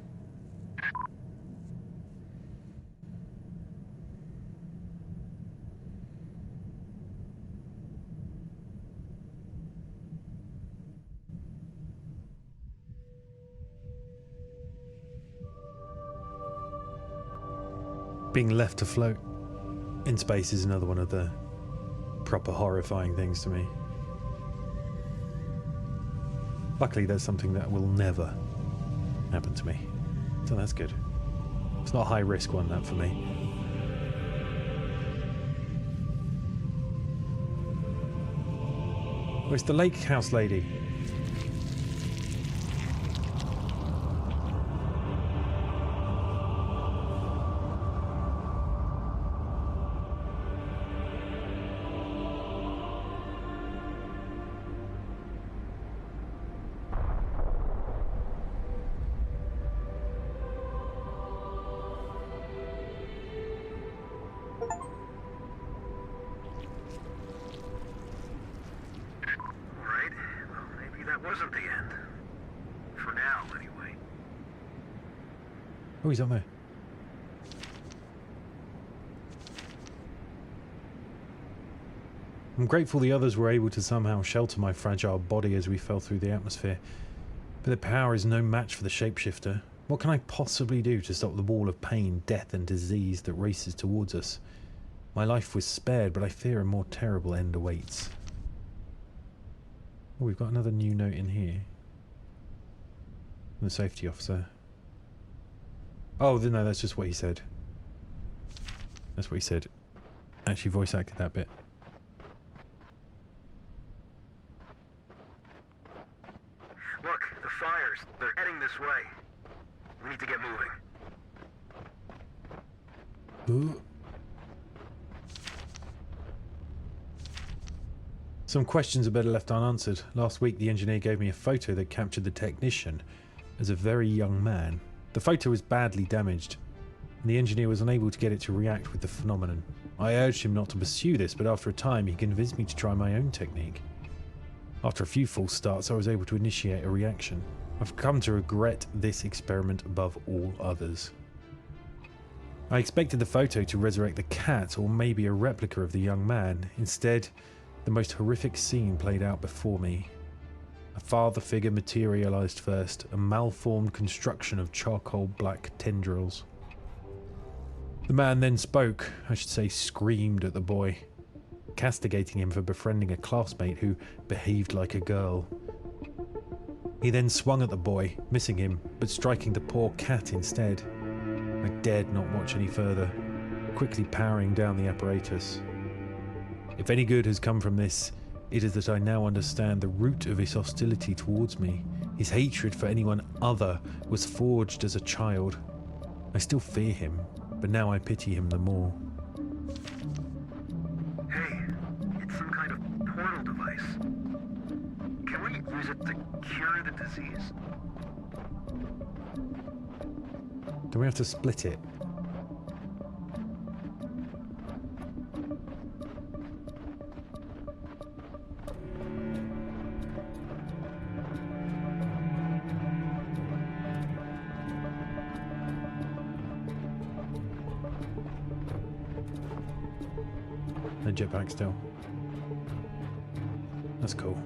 Being left to float in space is another one of the proper horrifying things to me. Luckily, there's something that will never happen to me. So that's good. It's not a high risk one, that for me. Where's the lake house lady? Wasn't the end. For now, anyway. Oh, he's on there. I'm grateful the others were able to somehow shelter my fragile body as we fell through the atmosphere. But their power is no match for the shapeshifter. What can I possibly do to stop the wall of pain, death and disease that races towards us? My life was spared, but I fear a more terrible end awaits. Oh, we've got another new note in here. From the safety officer. Oh, no, that's just what he said. That's what he said. Actually voice acted that bit. Look, the fires. They're heading this way. We need to get moving. Ooh. Some questions are better left unanswered. Last week the engineer gave me a photo that captured the technician as a very young man. The photo was badly damaged, and the engineer was unable to get it to react with the phenomenon. I urged him not to pursue this, but after a time he convinced me to try my own technique. After a few false starts I was able to initiate a reaction. I've come to regret this experiment above all others. I expected the photo to resurrect the cat, or maybe a replica of the young man. Instead, the most horrific scene played out before me. A father figure materialized first, a malformed construction of charcoal black tendrils. The man then spoke, I should say screamed at the boy, castigating him for befriending a classmate who behaved like a girl. He then swung at the boy, missing him, but striking the poor cat instead. I dared not watch any further, quickly powering down the apparatus. If any good has come from this, it is that I now understand the root of his hostility towards me. His hatred for anyone other was forged as a child. I still fear him, but now I pity him the more. Hey, it's some kind of portal device. Can we use it to cure the disease? Do we have to split it? No jetpack still. That's cool.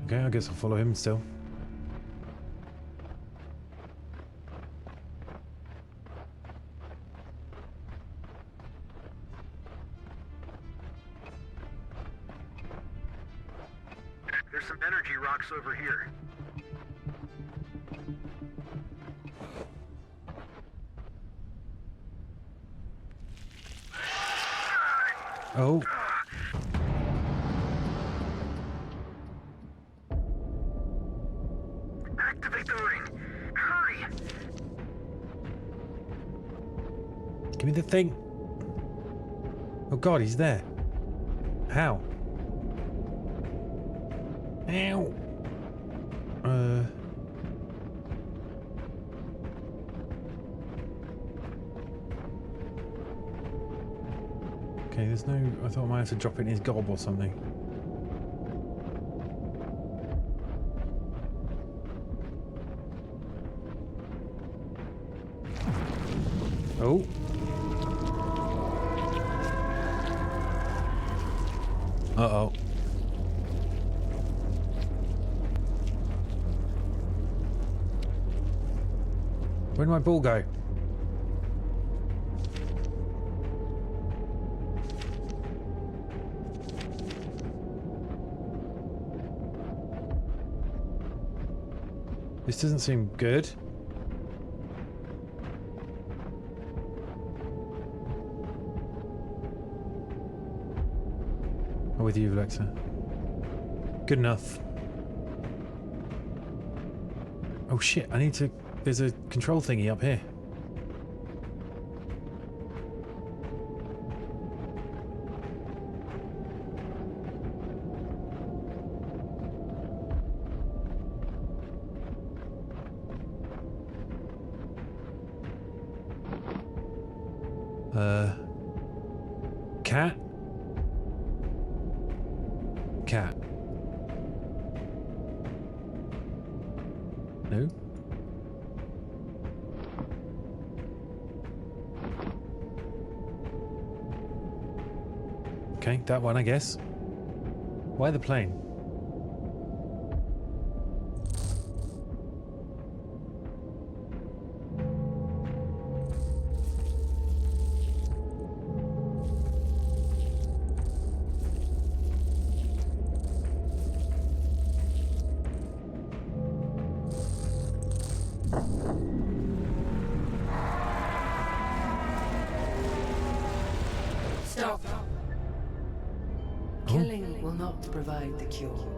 Okay, I guess I'll follow him still. There's some energy rocks over here. Oh. Activate the ring. Hurry. Give me the thing. Oh god, he's there. How? Ow. Okay, there's no... I thought I might have to drop it in his gob or something. Oh. Uh-oh. Where'd my ball go? This doesn't seem good. I'm with you, Alexa. Good enough. Oh shit, I need to... There's a control thingy up here. Cat? Cat. No? Okay, that one, I guess. Why the plane? Stop. Killing will not provide the cure.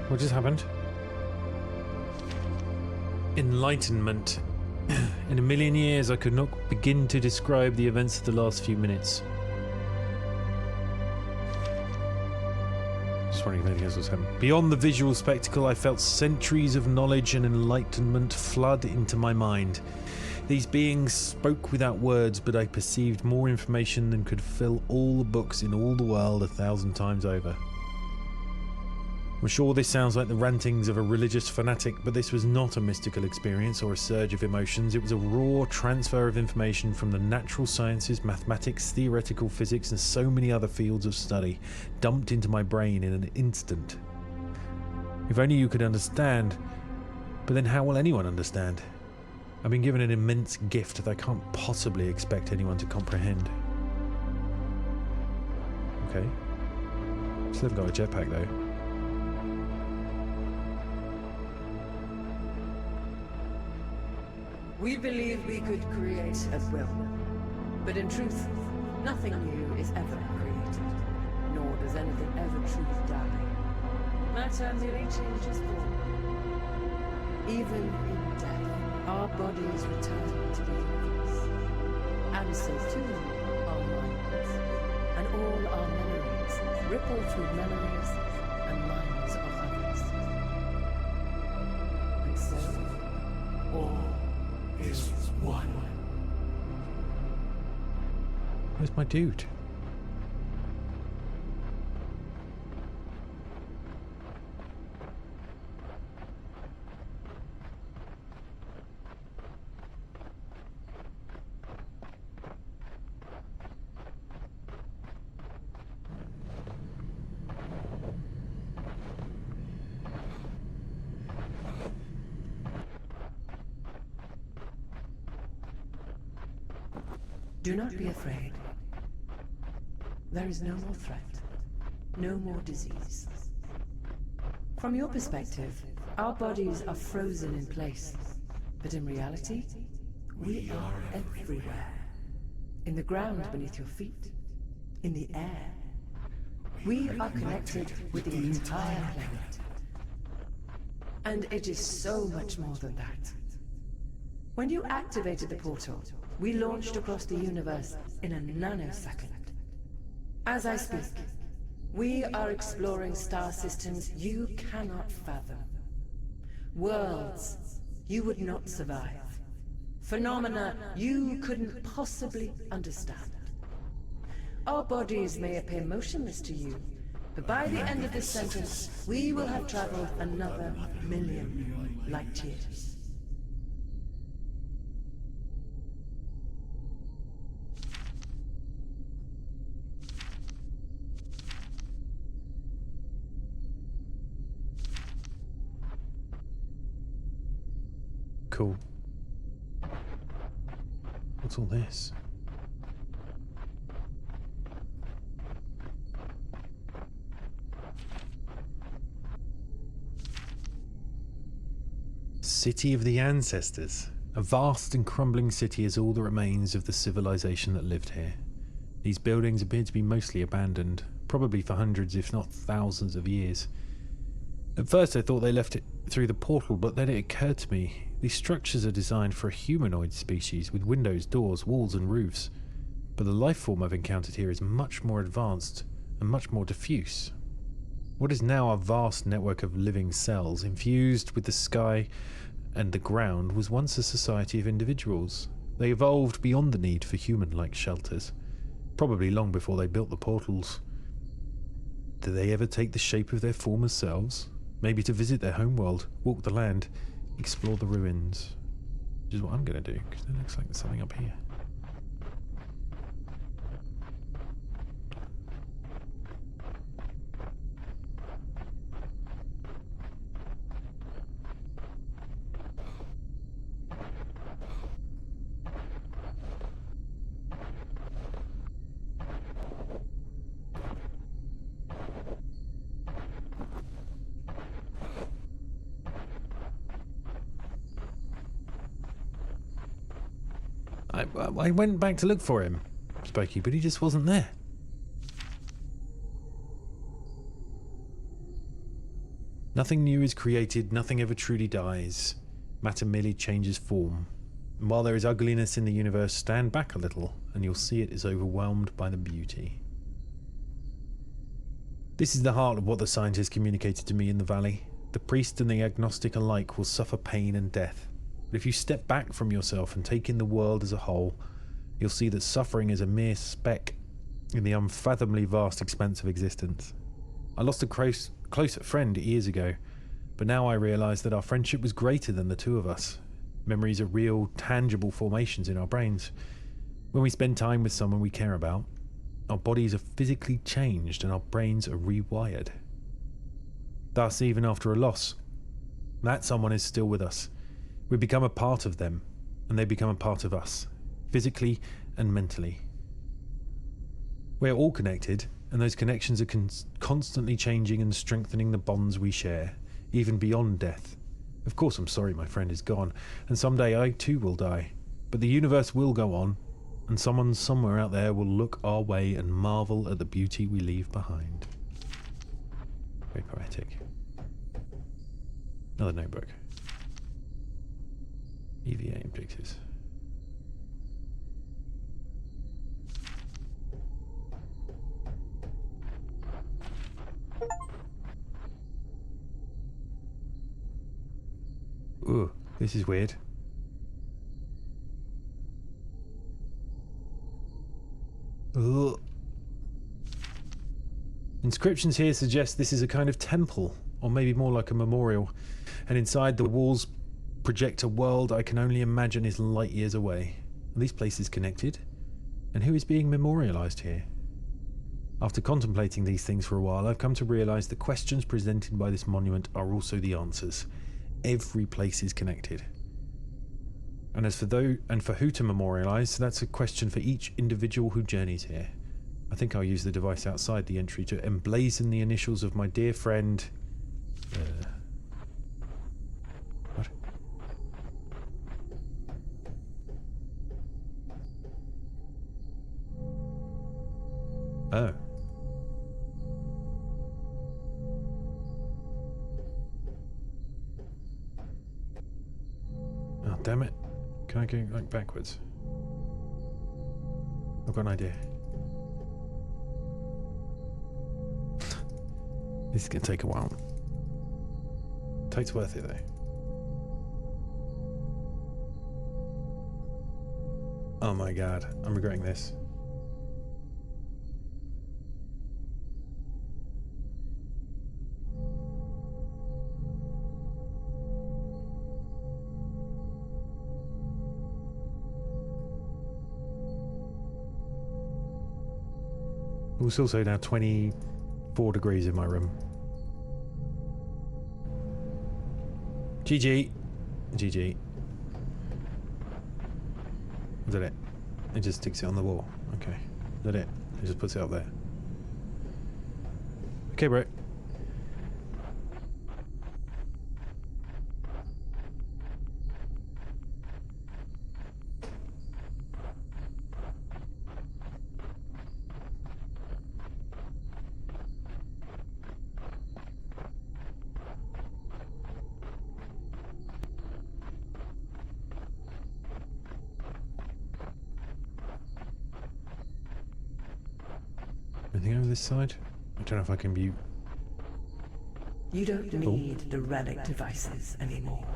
What just happened? Enlightenment. In a million years, I could not begin to describe the events of the last few minutes. Just wondering if anything else was happening. Beyond the visual spectacle, I felt centuries of knowledge and enlightenment flood into my mind. These beings spoke without words, but I perceived more information than could fill all the books in all the world 1,000 times over. I'm sure this sounds like the rantings of a religious fanatic, but this was not a mystical experience or a surge of emotions. It was a raw transfer of information from the natural sciences, mathematics, theoretical physics, and so many other fields of study, dumped into my brain in an instant. If only you could understand, but then how will anyone understand? I've been given an immense gift that I can't possibly expect anyone to comprehend. Okay. Still haven't got a jetpack though. We believe we could create at will. But in truth, nothing new is ever created. Nor does anything ever truly die. Matter merely changes form. Even in death, our bodies return to the universe. And so too our minds. And all our memories ripple through memories and minds of others. And so, all Is one. Where's my dude? Do not be afraid. There is no more threat, no more disease. From your perspective, our bodies are frozen in place, but in reality, we are everywhere. In the ground beneath your feet, in the air. We are connected with the entire planet. And it is so much more than that. When you activated the portal, we launched across the universe in a nanosecond. As I speak, we are exploring star systems you cannot fathom. Worlds you would not survive. Phenomena you couldn't possibly understand. Our bodies may appear motionless to you, but by the end of this sentence, we will have traveled another million light years. Cool. What's all this? City of the Ancestors. A vast and crumbling city is all that remains of the civilization that lived here. These buildings appear to be mostly abandoned, probably for hundreds if not thousands of years. At first I thought they left it through the portal, but then it occurred to me these structures are designed for a humanoid species with windows, doors, walls and roofs. But the life form I've encountered here is much more advanced and much more diffuse. What is now a vast network of living cells infused with the sky and the ground was once a society of individuals. They evolved beyond the need for human-like shelters, probably long before they built the portals. Did they ever take the shape of their former selves? Maybe to visit their homeworld, walk the land, explore the ruins. Which is what I'm going to do, because it looks like there's something up here. I went back to look for him, Spokey, but he just wasn't there. Nothing new is created, nothing ever truly dies. Matter merely changes form. And while there is ugliness in the universe, stand back a little, and you'll see it is overwhelmed by the beauty. This is the heart of what the scientists communicated to me in the valley. The priest and the agnostic alike will suffer pain and death. But if you step back from yourself and take in the world as a whole, you'll see that suffering is a mere speck in the unfathomably vast expanse of existence. I lost a close friend years ago, but now I realise that our friendship was greater than the two of us. Memories are real, tangible formations in our brains. When we spend time with someone we care about, our bodies are physically changed and our brains are rewired. Thus, even after a loss, that someone is still with us. We become a part of them, and they become a part of us, physically and mentally. We are all connected, and those connections are constantly changing and strengthening the bonds we share, even beyond death. Of course, I'm sorry my friend is gone, and someday I too will die, but the universe will go on, and someone somewhere out there will look our way and marvel at the beauty we leave behind. Very poetic. Another notebook. EVA objectives. Ooh, this is weird. Ugh. Inscriptions here suggest this is a kind of temple, or maybe more like a memorial, and inside the walls project a world I can only imagine is light years away. Are these places connected? And who is being memorialized here? After contemplating these things for a while, I've come to realize the questions presented by this monument are also the answers. Every place is connected. And for who to memorialize, that's a question for each individual who journeys here. I think I'll use the device outside the entry to emblazon the initials of my dear friend. What? Oh. Oh, damn it. Can I go like backwards? I've got an idea. This is gonna take a while. Tate's worth it though. Oh my god, I'm regretting this. It's also now 24 degrees in my room. GG. GG. Is that it? It just sticks it on the wall. Okay. Is that it? It just puts it up there. Okay, bro. Anything over this side? I don't know if I can mute. You don't need the relic devices anymore.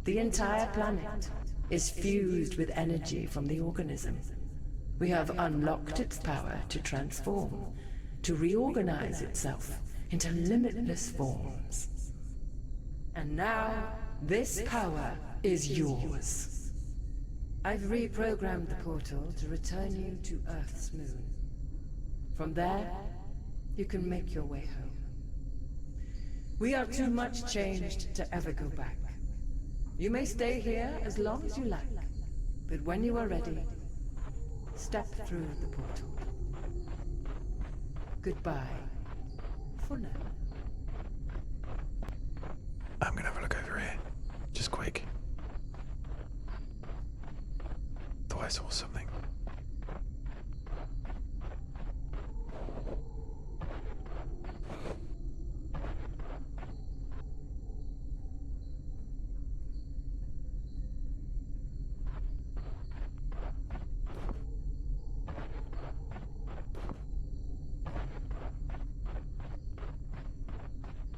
The entire planet is fused with energy from the organism. We have unlocked its power to transform, to reorganize itself into limitless forms. And now, this power is yours. I've reprogrammed the portal to return you to Earth's moon. From there, you can make your way home. We are too much changed to ever go back. You may stay here as long as you like, but when you are ready, step through the portal. Goodbye, for now. I'm gonna have a look over here. Just quick. Thought I saw something.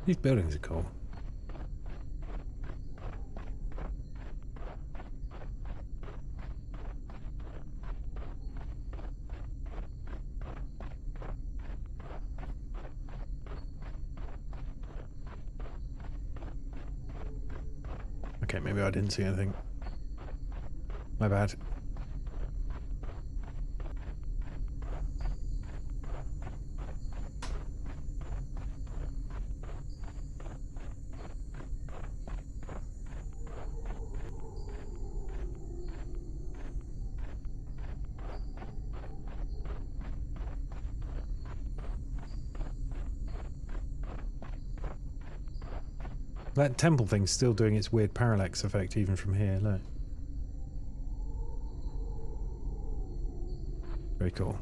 These buildings are cool. Okay, maybe I didn't see anything. My bad. That temple thing's still doing its weird parallax effect even from here, look. Very cool.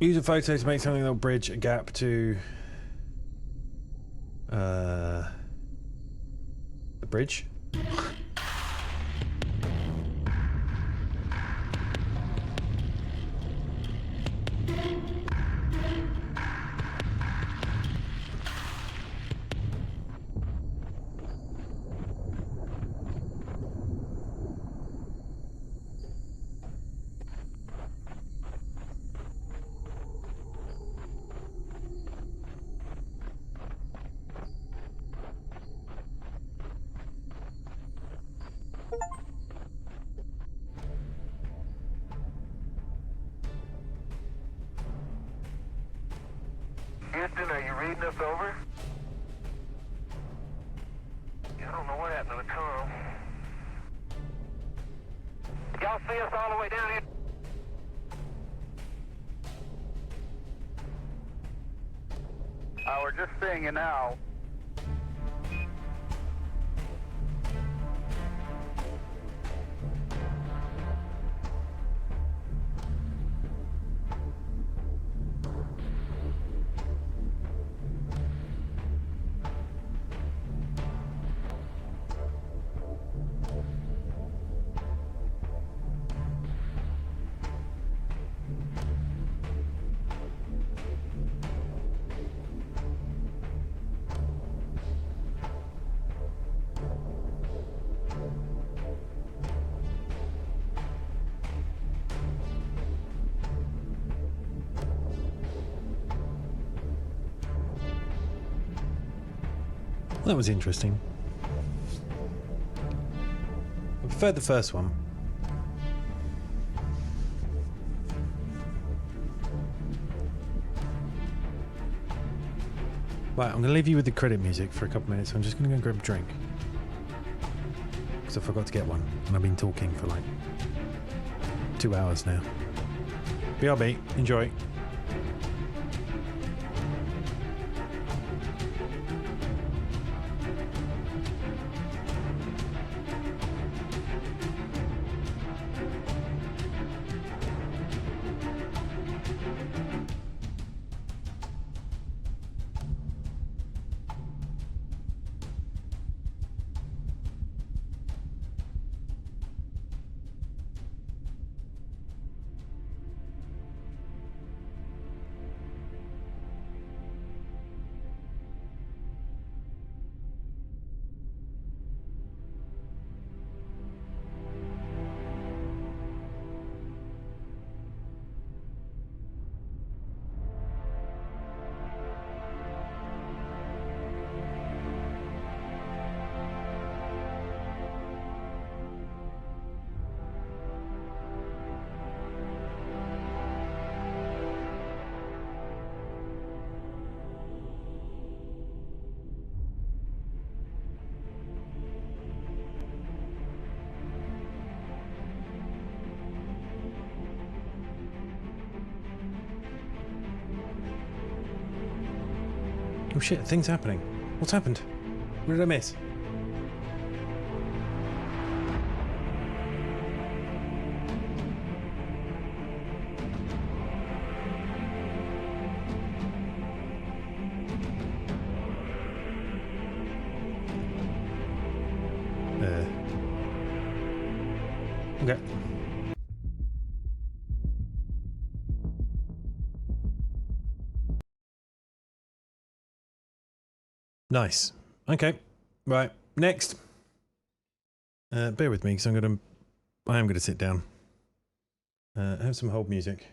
Use a photo to make something that'll bridge a gap to the bridge. Houston, are you reading us over? I don't know what happened to the comm. Y'all see us all the way down here? We're just seeing you now. That was interesting. I preferred the first one. Right, I'm going to leave you with the credit music for a couple minutes. I'm just going to go grab a drink. Because I forgot to get one. And I've been talking for like 2 hours now. BRB, enjoy. Oh shit, things happening. What's happened? What did I miss? Okay. Nice. Okay. Right. Next. Bear with me, because I am gonna sit down. Have some hold music.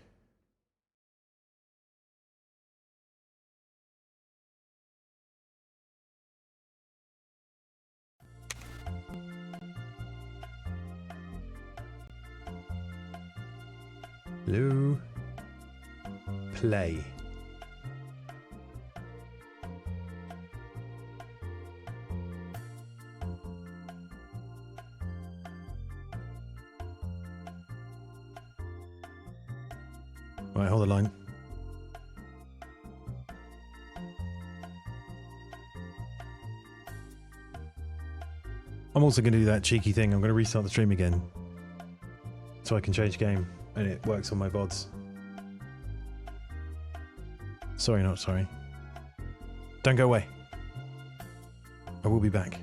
Hello. Play. Right, hold the line. I'm also going to do that cheeky thing. I'm going to restart the stream again so I can change game and it works on my VODs. Sorry, not sorry. Don't go away. I will be back.